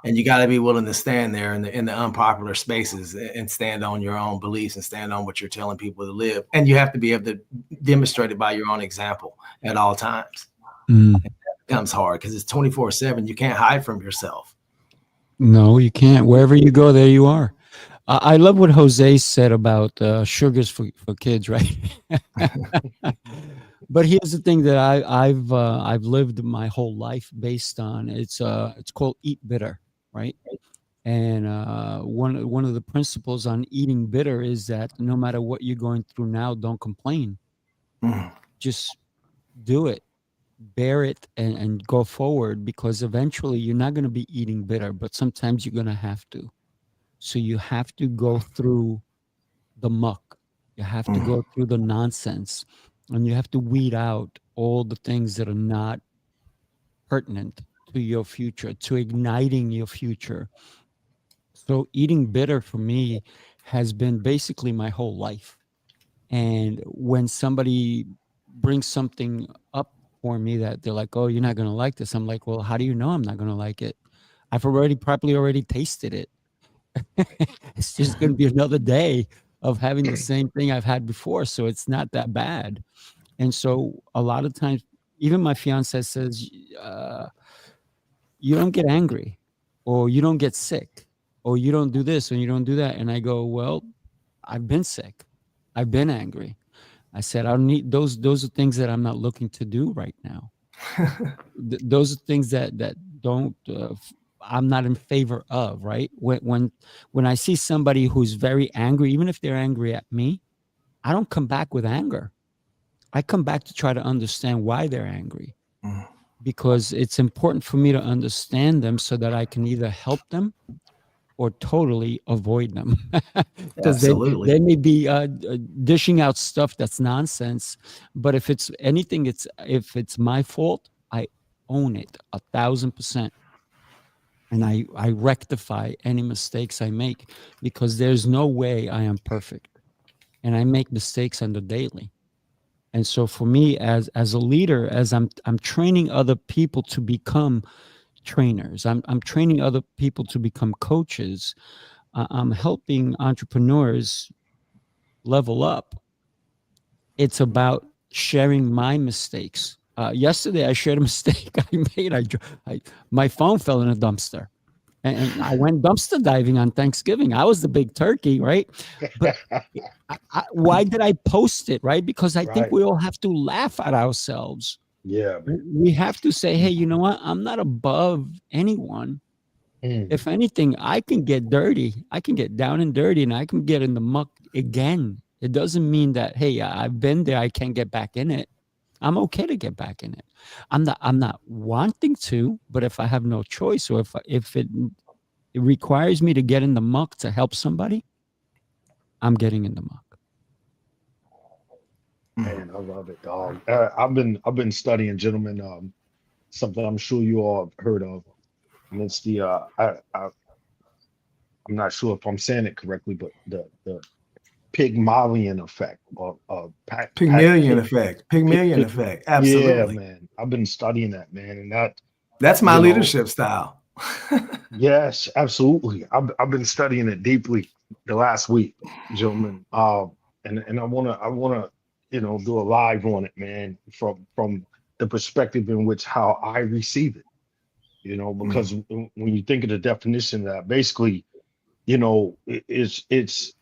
And you got to be willing to stand there in the unpopular spaces and stand on your own beliefs and stand on what you're telling people to live. And you have to be able to demonstrate it by your own example at all times. Mm. That becomes hard because it's 24/7. You can't hide from yourself. No, you can't. Wherever you go, there you are. I love what Jose said about sugars for kids, right? But here's the thing that I've lived my whole life based on. It's called Eat Bitter, right? And one of the principles on eating bitter is that no matter what you're going through now, don't complain. Just do it, bear it, and go forward, because eventually you're not going to be eating bitter, but sometimes you're going to have to. So you have to go through the muck. You have to go through the nonsense, and you have to weed out all the things that are not pertinent to your future, to igniting your future. So eating bitter for me has been basically my whole life. And when somebody brings something up for me that they're like, oh, you're not going to like this, I'm like, well, how do you know I'm not going to like it? I've probably already tasted it. It's just going to be another day of having the same thing I've had before. So it's not that bad. And so a lot of times, even my fiance says, you don't get angry, or you don't get sick, or you don't do this, or you don't do that. And I go, well, I've been sick. I've been angry. I said, I don't need those. Those are things that I'm not looking to do right now. Those are things that don't, I'm not in favor of, right? When I see somebody who's very angry, even if they're angry at me, I don't come back with anger. I come back to try to understand why they're angry, because it's important for me to understand them so that I can either help them or totally avoid them. Because they may be dishing out stuff that's nonsense, but if it's anything, if it's my fault, I own it 1,000%. And I rectify any mistakes I make, because there's no way I am perfect, and I make mistakes on the daily. And so for me, as a leader, as I'm training other people to become trainers, I'm training other people to become coaches, I'm helping entrepreneurs level up. It's about sharing my mistakes. Yesterday, I shared a mistake I made. My phone fell in a dumpster, and I went dumpster diving on Thanksgiving. I was the big turkey, right? But why did I post it, right? Because I think we all have to laugh at ourselves. Yeah, man. We have to say, hey, you know what? I'm not above anyone. If anything, I can get dirty. I can get down and dirty, and I can get in the muck again. It doesn't mean that, hey, I've been there, I can't get back in it. I'm okay to get back in it. I'm not wanting to, but if I have no choice, or if it requires me to get in the muck to help somebody, I'm getting in the muck. Man, I love it, dog. I've been studying, gentlemen, something I'm sure you all have heard of, and it's the I'm not sure if I'm saying it correctly, but the Pygmalion effect, or Pygmalion effect. Pygmalion effect. Absolutely. Yeah, man. I've been studying that, man, and that's my leadership style. Yes, absolutely. I've been studying it deeply the last week, gentlemen. And I wanna do a live on it, man, from the perspective in which how I receive it. Because when you think of the definition of that, basically, it's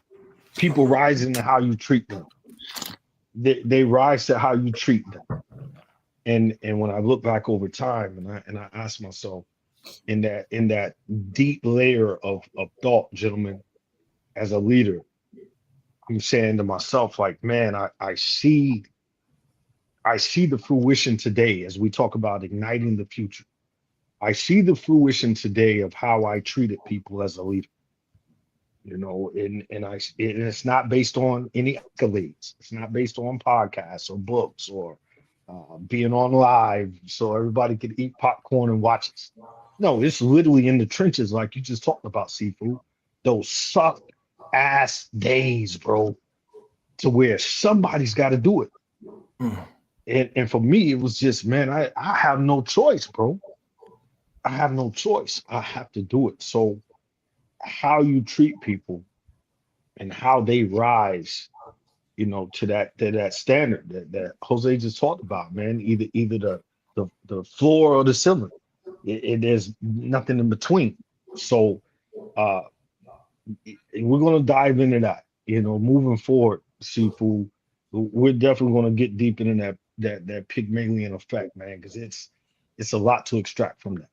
people rising to how you treat them. They rise to how you treat them. And when I look back over time, and I ask myself, in that deep layer of thought, gentlemen, as a leader, I'm saying to myself, like, man, I see the fruition today as we talk about igniting the future. I see the fruition today of how I treated people as a leader. And it's not based on any accolades. It's not based on podcasts or books or being on live so everybody could eat popcorn and watch us. No, it's literally in the trenches, like you just talked about, Sifu. Those suck ass days, bro, to where somebody's got to do it. And for me, it was just, man, I have no choice, bro. I have no choice. I have to do it. So how you treat people and how they rise, to that standard that Jose just talked about, man. Either the floor or the ceiling. There's nothing in between. So uh we're gonna dive into that, moving forward, Seafood. We're definitely gonna get deep into that Pygmalion effect, man, because it's a lot to extract from that.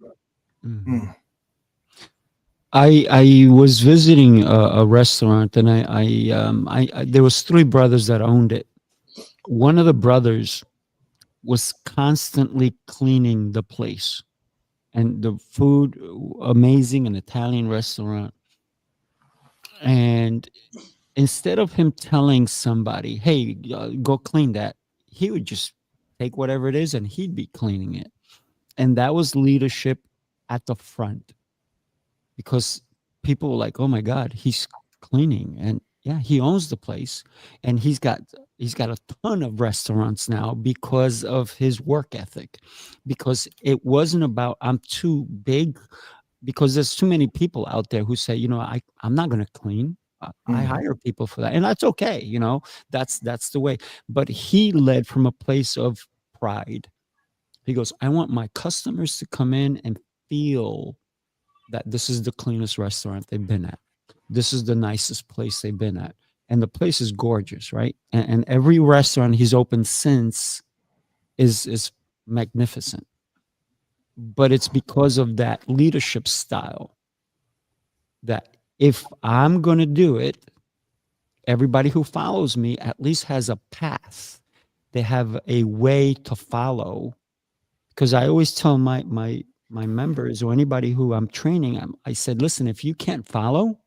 Mm. I was visiting a restaurant, and there was three brothers that owned it. One of the brothers was constantly cleaning the place, and the food amazing, an Italian restaurant. And instead of him telling somebody, "Hey, go clean that," he would just take whatever it is and he'd be cleaning it. And that was leadership at the front, because people were like, "Oh my God, he's cleaning." And yeah, he owns the place, and he's got a ton of restaurants now because of his work ethic. Because it wasn't about, I'm too big, because there's too many people out there who say, I'm not going to clean. I hire people for that, and that's okay. That's the way. But he led from a place of pride. He goes, "I want my customers to come in and feel that this is the cleanest restaurant they've been at. This is the nicest place they've been at. And the place is gorgeous, right? And every restaurant he's opened since is magnificent. But it's because of that leadership style that if I'm going to do it, everybody who follows me at least has a path. They have a way to follow. Because I always tell my members or anybody who I'm training, I said, listen, if you can't follow,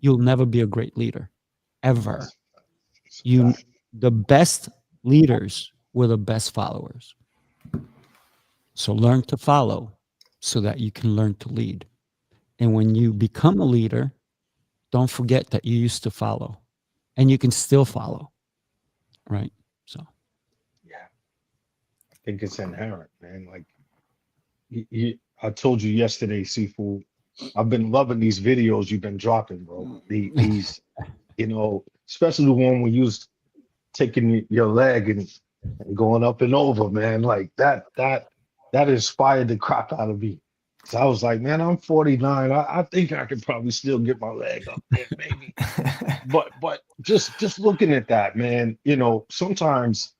you'll never be a great leader, ever. The best leaders were the best followers. So learn to follow so that you can learn to lead. And when you become a leader, don't forget that you used to follow, and you can still follow, right? So, Yeah, I think it's inherent, man. Like I told you yesterday, Seafood, I've been loving these videos you've been dropping, bro. These, especially the one where you was taking your leg and going up and over, man. Like that inspired the crap out of me. So I was like, man, I'm 49. I think I could probably still get my leg up there, maybe. But just looking at that, man, sometimes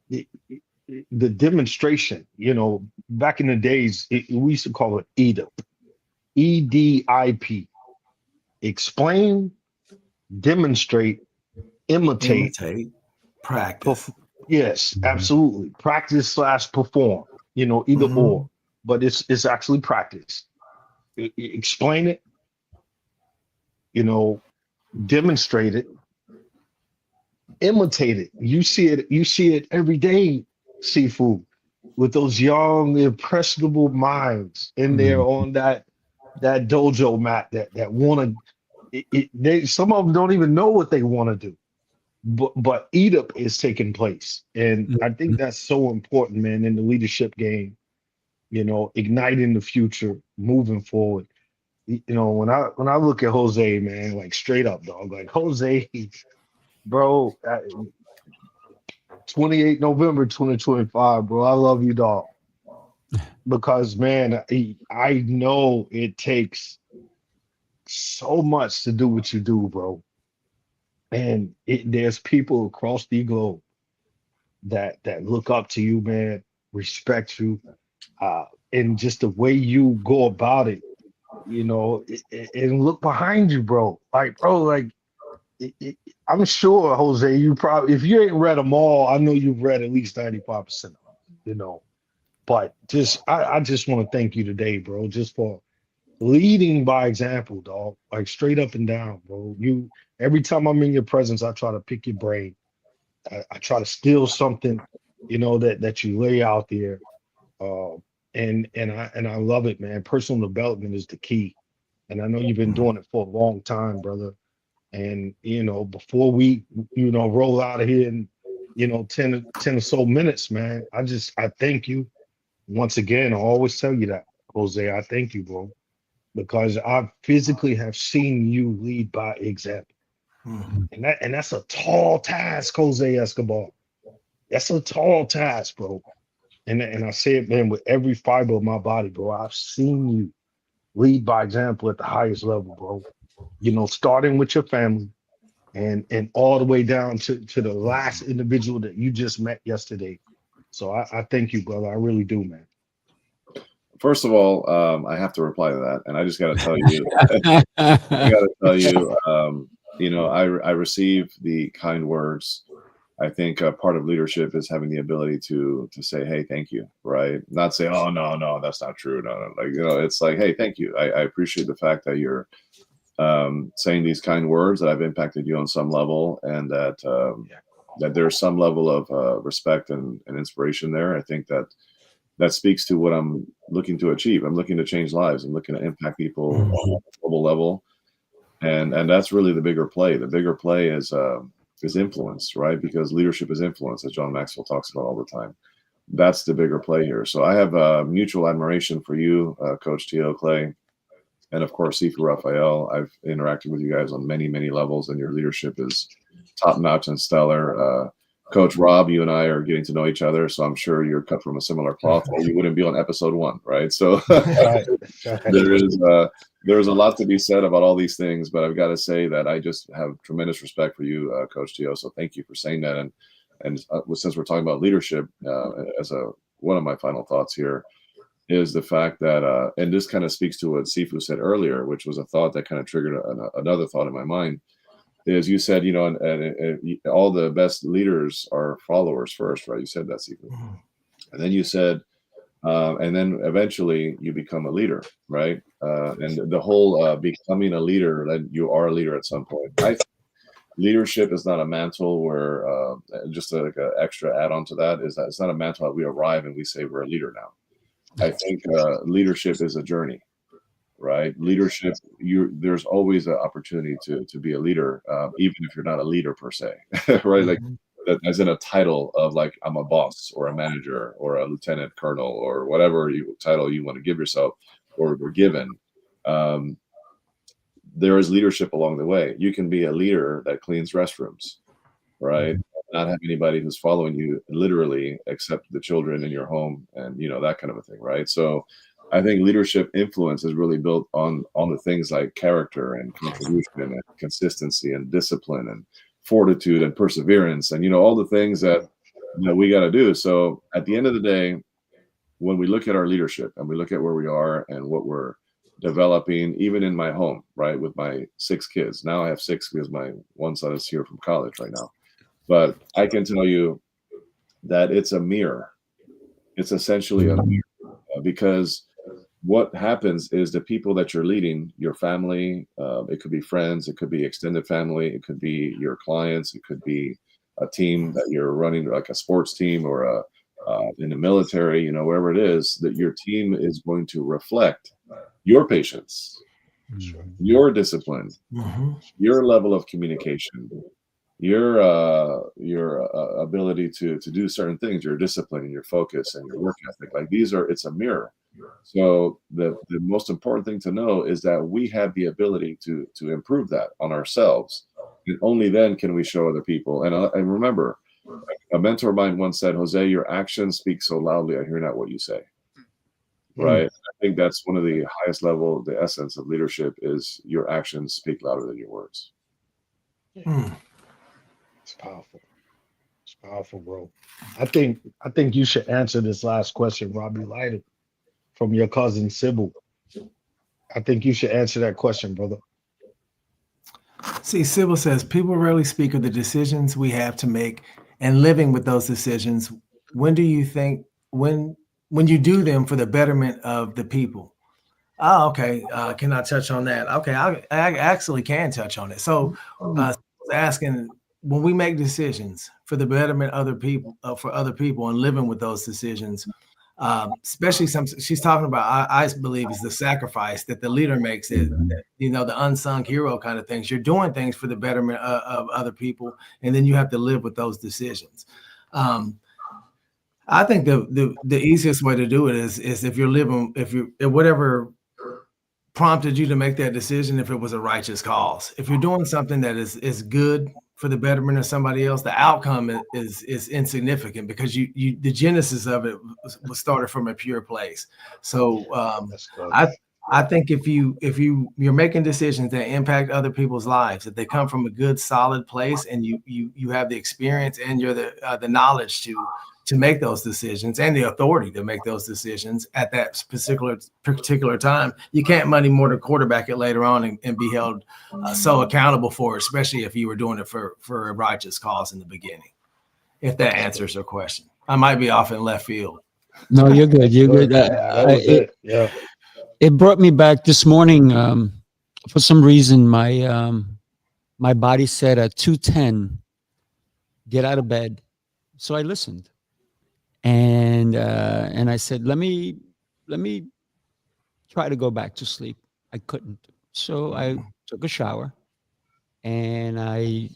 the demonstration, back in the days, we used to call it EDIP, EDIP. Explain, demonstrate, imitate, practice. Yes, absolutely. Practice / perform, either or, but it's actually practice. Explain it, demonstrate it, imitate it. You see it every day, Seafood, with those young, impressionable minds in there on that dojo mat that want to. Some of them don't even know what they want to do, but EDIP is taking place, and I think that's so important, man, in the leadership game. Igniting the future, moving forward. When I look at Jose, man, like straight up, dog, like Jose, bro, 28 November 2025, bro. I love you, dog. Because, man, I know it takes so much to do what you do, bro. And there's people across the globe that look up to you, man, respect you, and just the way you go about it, and look behind you, bro. Like, bro, like, I'm sure, Jose, you probably, if you ain't read them all, I know you've read at least 95% of them, But I just want to thank you today, bro, just for leading by example, dog. Like straight up and down, bro. Every time I'm in your presence, I try to pick your brain. I try to steal something, that you lay out there. And I love it, man. Personal development is the key. And I know you've been doing it for a long time, brother. And before we roll out of here in 10 or so minutes, man, I thank you once again. I always tell you that Jose, I thank you, bro, because I physically have seen you lead by example. And that's a tall task, Jose Escobar. That's a tall task, bro. And I say it, man, with every fiber of my body, bro. I've seen you lead by example at the highest level, bro. You know, starting with your family and all the way down to the last individual that you just met yesterday. So I thank you, brother. I really do, man. First of all, I have to reply to that, and I just got to tell you, I got to tell you, you know, I receive the kind words. I think part of leadership is having the ability to say, "Hey, thank you," right? Not say, "Oh, no, that's not true." No, like, you know, it's like, "Hey, thank you. I appreciate the fact that you're saying these kind words, that I've impacted you on some level, and that that there's some level of respect and inspiration there." I think that speaks to what I'm looking to achieve. I'm looking to change lives. I'm looking to impact people on a global level, and that's really the bigger play. The bigger play is influence, right? Because leadership is influence, as John Maxwell talks about all the time. That's the bigger play here. So I have mutual admiration for you, Coach T.O. Clay, and of course Sifu Rafael. I've interacted with you guys on many, many levels, and your leadership is top notch and stellar. Coach Rob, you and I are getting to know each other, so I'm sure you're cut from a similar cloth, or you wouldn't be on episode 1, right? So there's a lot to be said about all these things, but I've got to say that I just have tremendous respect for you, Coach Tio. So thank you for saying that. And since we're talking about leadership, one of my final thoughts here is the fact that, and this kind of speaks to what Sifu said earlier, which was a thought that kind of triggered another thought in my mind. Is you said, you know, and all the best leaders are followers first, right? You said that, Sifu. And then you said, and then eventually you become a leader, right? And the whole becoming a leader, that you are a leader at some point. I think leadership is not a mantle where, just like an extra add-on to that, is that it's not a mantle that we arrive and we say we're a leader now. I think leadership is a journey. Right, leadership. There's always an opportunity to be a leader, even if you're not a leader per se, right? Like that, as in a title of like I'm a boss or a manager or a lieutenant colonel or whatever title you want to give yourself or were given. There is leadership along the way. You can be a leader that cleans restrooms, right? Not have anybody who's following you literally, except the children in your home, and you know that kind of a thing, right? So. I think leadership influence is really built on the things like character and contribution and consistency and discipline and fortitude and perseverance and, you know, all the things that we got to do. So at the end of the day, when we look at our leadership and we look at where we are and what we're developing, even in my home, right, with my 6 kids. Now I have 6 because my one son is here from college right now. But I can tell you that it's a mirror. It's essentially a mirror because what happens is the people that you're leading, your family, it could be friends, it could be extended family, it could be your clients, it could be a team that you're running, like a sports team or in the military, you know, wherever it is, that your team is going to reflect your patience, your discipline, your level of communication, your ability to do certain things, your discipline and your focus and your work ethic. Like it's a mirror. So the most important thing to know is that we have the ability to improve that on ourselves, and only then can we show other people. And remember, a mentor of mine once said, "Jose, your actions speak so loudly, I hear not what you say." Right? I think that's one of the highest level, the essence of leadership is your actions speak louder than your words. It's powerful. It's powerful, bro. I think you should answer this last question, Robbie Lighter, from your cousin Sybil. I think you should answer that question, brother. See, Sybil says, people rarely speak of the decisions we have to make and living with those decisions. When do you think, when you do them for the betterment of the people? Oh, okay. Can I touch on that? Okay, I actually can touch on it. So asking, when we make decisions for the betterment of other people, for other people and living with those decisions, especially she's talking about, I believe, is the sacrifice that the leader makes, it, you know, the unsung hero kind of things. You're doing things for the betterment of other people, and then you have to live with those decisions. I think the easiest way to do it is if whatever prompted you to make that decision, if it was a righteous cause. If you're doing something that is good for the betterment of somebody else, the outcome is insignificant, because the genesis of it was started from a pure place. So That's good. I think if you're making decisions that impact other people's lives, if they come from a good solid place, and you have the experience and you're the knowledge to make those decisions and the authority to make those decisions at that particular time, you can't money more to quarterback it later on and be held so accountable for it, especially if you were doing it for a righteous cause in the beginning. If that answers your question. I might be off in left field. No, you're good. You're good. That was it. Yeah. It brought me back this morning. For some reason, my body said at 2:10, get out of bed. So I listened, and I said, let me try to go back to sleep. I couldn't. So I took a shower, and I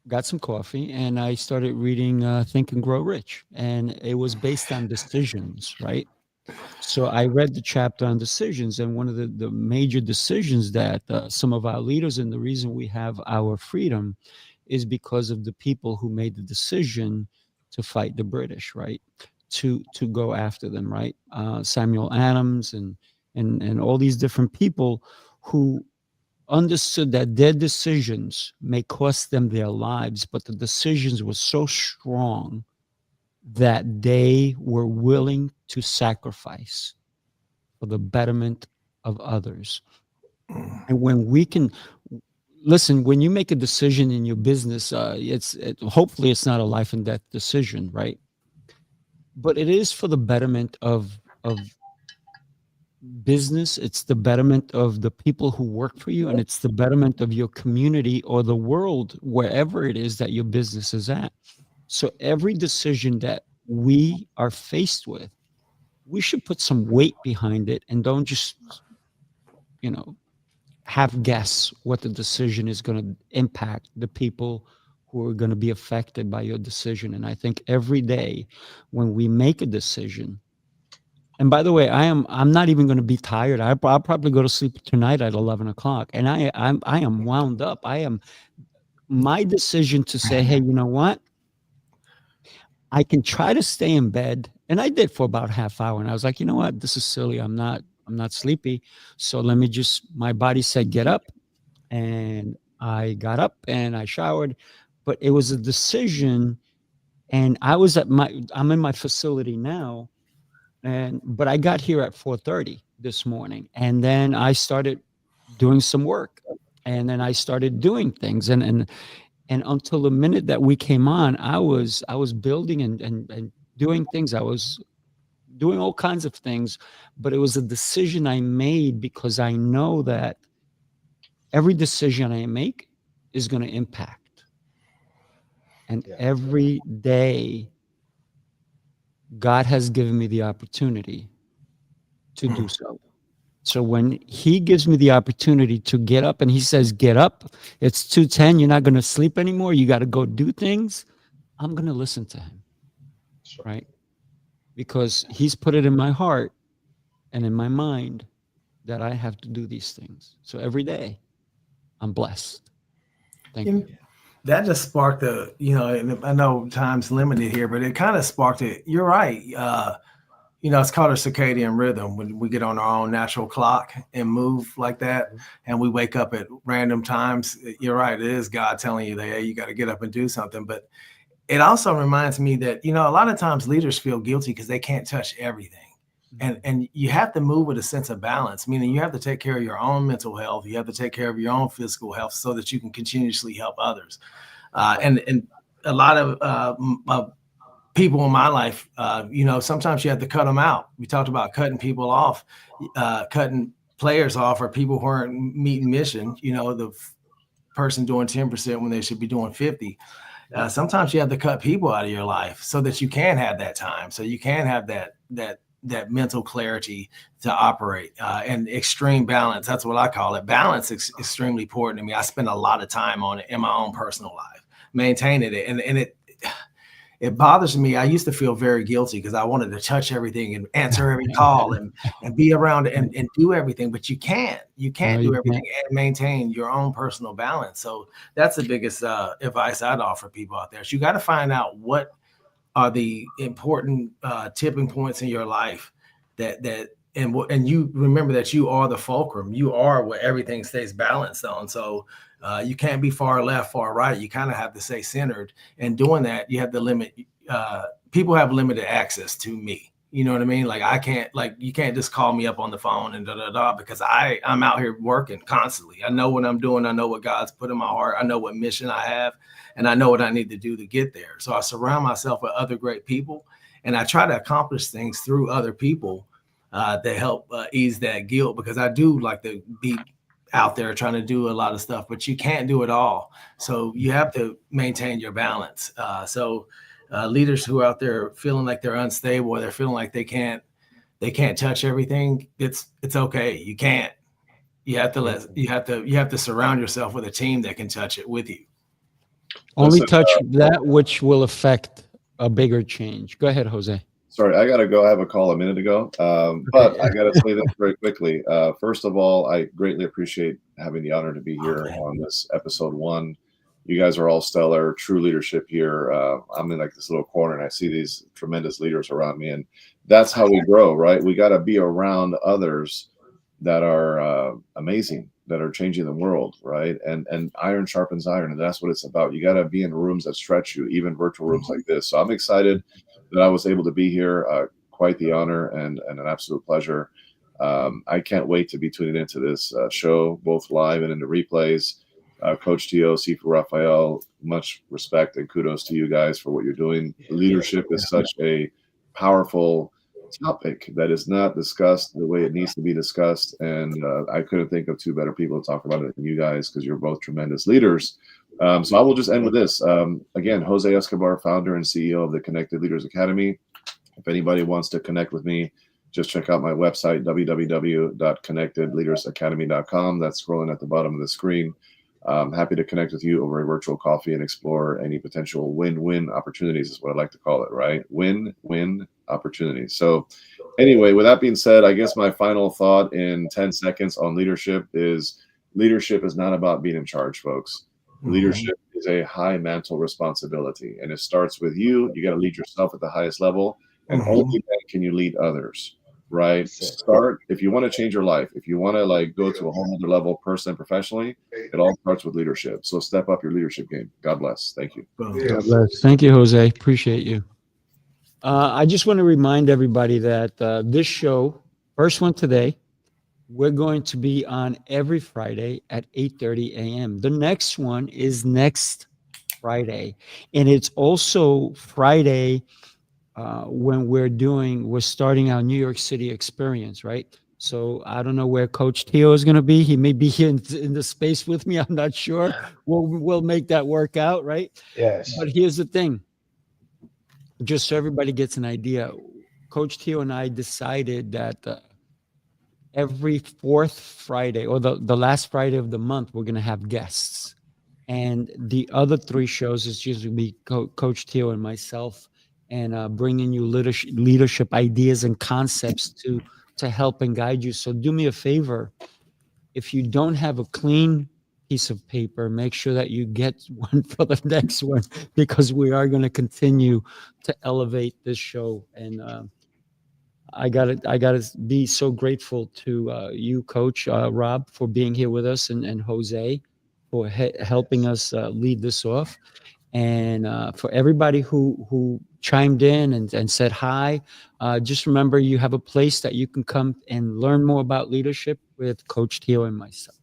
got some coffee, and I started reading Think and Grow Rich, and it was based on decisions, right? So I read the chapter on decisions, and one of the major decisions that some of our leaders, and the reason we have our freedom, is because of the people who made the decision to fight the British, right? To go after them, right? Samuel Adams and all these different people who understood that their decisions may cost them their lives, but the decisions were so strong that they were willing to sacrifice for the betterment of others. And when we can listen, when you make a decision in your business, hopefully it's not a life and death decision, right? But it is for the betterment of business. It's the betterment of the people who work for you, and it's the betterment of your community or the world, wherever it is that your business is at. So every decision that we are faced with, we should put some weight behind it, and don't just, half guess what the decision is going to impact the people who are going to be affected by your decision. And I think every day when we make a decision, and by the way, I'm not even going to be tired. I'll probably go to sleep tonight at 11 o'clock, and I am wound up. My decision to say, hey, you know what? I can try to stay in bed. And I did for about half hour. And I was like, you know what? This is silly. I'm not sleepy. So my body said, get up. And I got up and I showered. But it was a decision. And I'm in my facility now. But I got here at 4:30 this morning. And then I started doing some work. And then I started doing things. And until the minute that we came on, I was building and doing things. I was doing all kinds of things, but it was a decision I made because I know that every decision I make is going to impact. And every day, God has given me the opportunity to do so. So when he gives me the opportunity to get up and he says, get up, it's 2:10, you're not going to sleep anymore, you got to go do things, I'm going to listen to him, right? Because he's put it in my heart and in my mind that I have to do these things. So every day, I'm blessed. Thank you. That just sparked and I know time's limited here, but it kind of sparked it. You're right. It's called a circadian rhythm, when we get on our own natural clock and move like that, and we wake up at random times. You're right. It is God telling you that, hey, you got to get up and do something. But it also reminds me that, a lot of times leaders feel guilty because they can't touch everything. And you have to move with a sense of balance, meaning you have to take care of your own mental health. You have to take care of your own physical health so that you can continuously help others. And a lot of people in my life, sometimes you have to cut them out. We talked about cutting people off, cutting players off, or people who aren't meeting mission, the person doing 10% when they should be doing 50. Sometimes you have to cut people out of your life so that you can have that time, so you can have that mental clarity to operate, and extreme balance. That's what I call it. Balance is extremely important to me. I spend a lot of time on it in my own personal life, maintaining it. And it bothers me. I used to feel very guilty because I wanted to touch everything and answer every call and be around and do everything, but you can't No, do you everything can't. and maintain your own personal balance. So that's the biggest advice I'd offer people out there. So you got to find out what are the important tipping points in your life and you remember that you are the fulcrum. You are where everything stays balanced on. So you can't be far left, far right. You kind of have to stay centered. And doing that, you have to limit. People have limited access to me. You know what I mean? Like I can't, like you can't just call me up on the phone and because I'm out here working constantly. I know what I'm doing. I know what God's put in my heart. I know what mission I have, and I know what I need to do to get there. So I surround myself with other great people, and I try to accomplish things through other people to help ease that guilt, because I do like to be out there trying to do a lot of stuff, but you can't do it all. So you have to maintain your balance. Leaders who are out there feeling like they're unstable, or they're feeling like they can't touch everything, it's okay. You can't. You have to surround yourself with a team that can touch it with you. Only Listen, touch that which will affect a bigger change. Go ahead, Jose. sorry, I got to go. I have a call a minute ago, but I got to say this very quickly. First of all, I greatly appreciate having the honor to be here on this episode 1. You guys are all stellar, true leadership here. I'm in like this little corner, and I see these tremendous leaders around me, and that's how we grow, right? We got to be around others that are amazing, that are changing the world, right? And iron sharpens iron, and that's what it's about. You got to be in rooms that stretch you, even virtual rooms like this. So I'm excited that I was able to be here. Quite the honor and an absolute pleasure. I can't wait to be tuning into this show, both live and in the replays. Coach Tio, Sifu Rafael, much respect and kudos to you guys for what you're doing. Leadership is such a powerful topic that is not discussed the way it needs to be discussed. And I couldn't think of 2 better people to talk about it than you guys, because you're both tremendous leaders. So I will just end with this. Again, Jose Escobar, founder and CEO of the Connected Leaders Academy. If anybody wants to connect with me, just check out my website, www.connectedleadersacademy.com. That's scrolling at the bottom of the screen. I'm happy to connect with you over a virtual coffee and explore any potential win-win opportunities, is what I like to call it, right? Win-win opportunities. So anyway, with that being said, I guess my final thought in 10 seconds on leadership is not about being in charge, folks. Leadership is a high mantle responsibility, and it starts with you. You got to lead yourself at the highest level, and only then can you lead others. Right? Start, if you want to change your life, if you want to like go to a whole other level personally and professionally, it all starts with leadership. So step up your leadership game. God bless. Thank you. God bless. Thank you, Jose. Appreciate you. I just want to remind everybody that this show, first one today, we're going to be on every Friday at 8:30 a.m. The next one is next Friday, and it's also Friday when we're starting our New York City experience, right? So I don't know where Coach Tio is going to be. He may be here in the space with me. I'm not sure. We'll make that work out, right? Yes. But here's the thing, just so everybody gets an idea, Coach Tio and I decided that every 4th Friday, or the last Friday of the month, we're going to have guests. And the other 3 shows is usually be Coach Tio and myself, and bringing you leadership ideas and concepts to help and guide you. So do me a favor. If you don't have a clean piece of paper, make sure that you get one for the next one, because we are going to continue to elevate this show. And I gotta be so grateful to you, Coach Rob, for being here with us, and Jose for helping us lead this off, and for everybody who chimed in and said hi. Just remember, you have a place that you can come and learn more about leadership with Coach Tio and myself.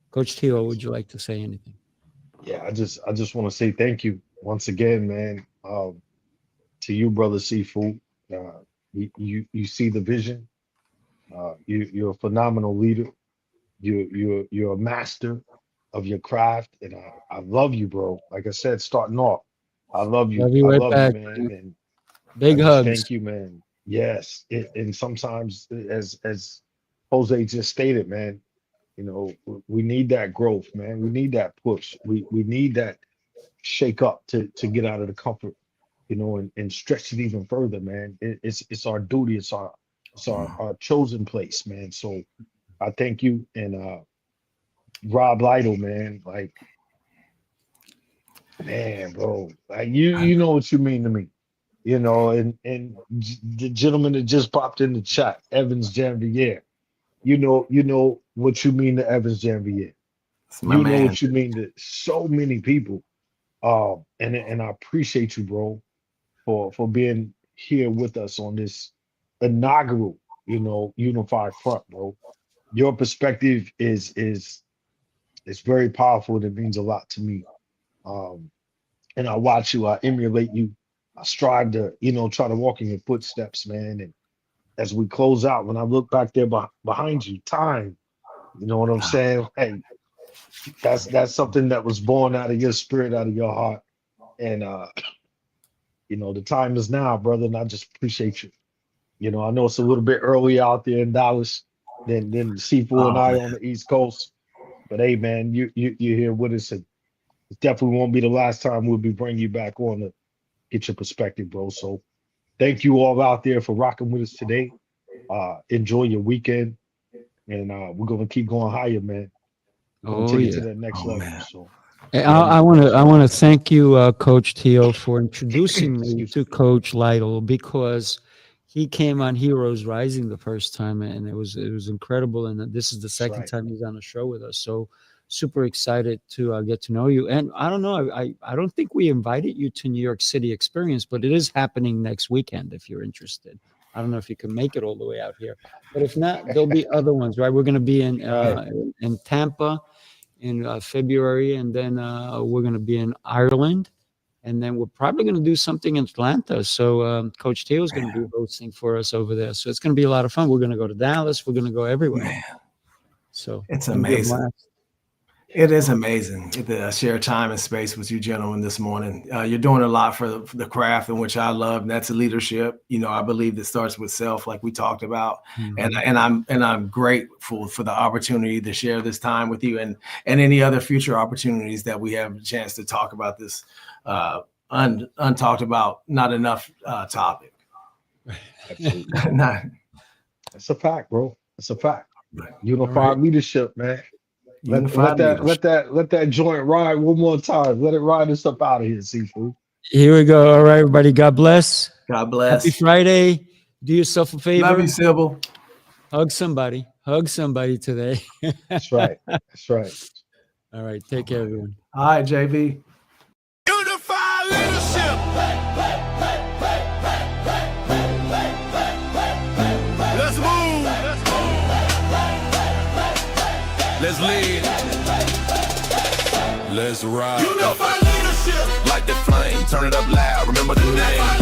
Coach Tio, would you like to say anything? Yeah, I just want to say thank you once again, man. To you, brother Sifu. You see the vision. You're a phenomenal leader. You're a master of your craft, and I love you, bro. Like I said, starting off, I love you. Love you I right love back, you, man. man. And Big I just hugs. thank you, man. Yes, and sometimes, as Jose just stated, man, you know, we need that growth, man. We need that push. We need that shake up to get out of the comfort you know, and stretch it even further, man. It's our duty. It's our chosen place, man. So I thank you. And Rob Lytle, man, like, man, bro, like you know what you mean to me, you know, and the gentleman that just popped in the chat, Evans Janvier, you know what you mean to Evans Janvier. My You know man. what you mean to so many people. And I appreciate you, bro, for being here with us on this inaugural, you know, unified front, bro. Your perspective is very powerful and it means a lot to me. And I watch you, I emulate you, I strive to, you know, try to walk in your footsteps, man. And as we close out, when I look back there behind you, time, you know what I'm saying? Hey, that's something that was born out of your spirit, out of your heart. And you know, the time is now, brother, and I just appreciate you. You know, I know it's a little bit early out there in Dallas than Sifu and I on the East Coast. But hey, man, you're here with us, and it definitely won't be the last time we'll be bringing you back on to get your perspective, bro. So thank you all out there for rocking with us today. Enjoy your weekend, and we're gonna keep going higher, man. We're gonna take it to that next level. Man. So I want to thank you, Coach Teo, for introducing me to Coach Lytle, because he came on Heroes Rising the first time, and it was incredible. And this is the second time he's on the show with us. So super excited to get to know you. And I don't know, I don't think we invited you to New York City Experience, but it is happening next weekend if you're interested. I don't know if you can make it all the way out here, but if not, there'll be other ones, right? We're going to be in Tampa in February, and then we're going to be in Ireland, and then we're probably going to do something in Atlanta. So Coach Teo is going to be hosting for us over there. So it's going to be a lot of fun. We're going to go to Dallas. We're going to go everywhere. Man. So It's amazing. It is amazing to share time and space with you gentlemen this morning. You're doing a lot for the craft, in which I love, and that's leadership. You know, I believe that starts with self, like we talked about. Mm-hmm. And I'm grateful for the opportunity to share this time with you, and any other future opportunities that we have a chance to talk about this untalked about, not enough topic. absolutely. Not, That's a fact, bro. It's a fact. Right. Unified leadership, man. Let Unified that joint ride one more time. Let it ride us up out of here, Sifu. Here we go. All right, everybody. God bless. God bless. Happy Friday. Do yourself a favor. Love you, Sybil. Hug somebody. Hug somebody today. That's right. That's right. All right. Take care, everyone. All right, JV. Unified leadership. Let's move. Let's lead. Let's ride. Unified leadership. Like the flame. Turn it up loud. Remember the name.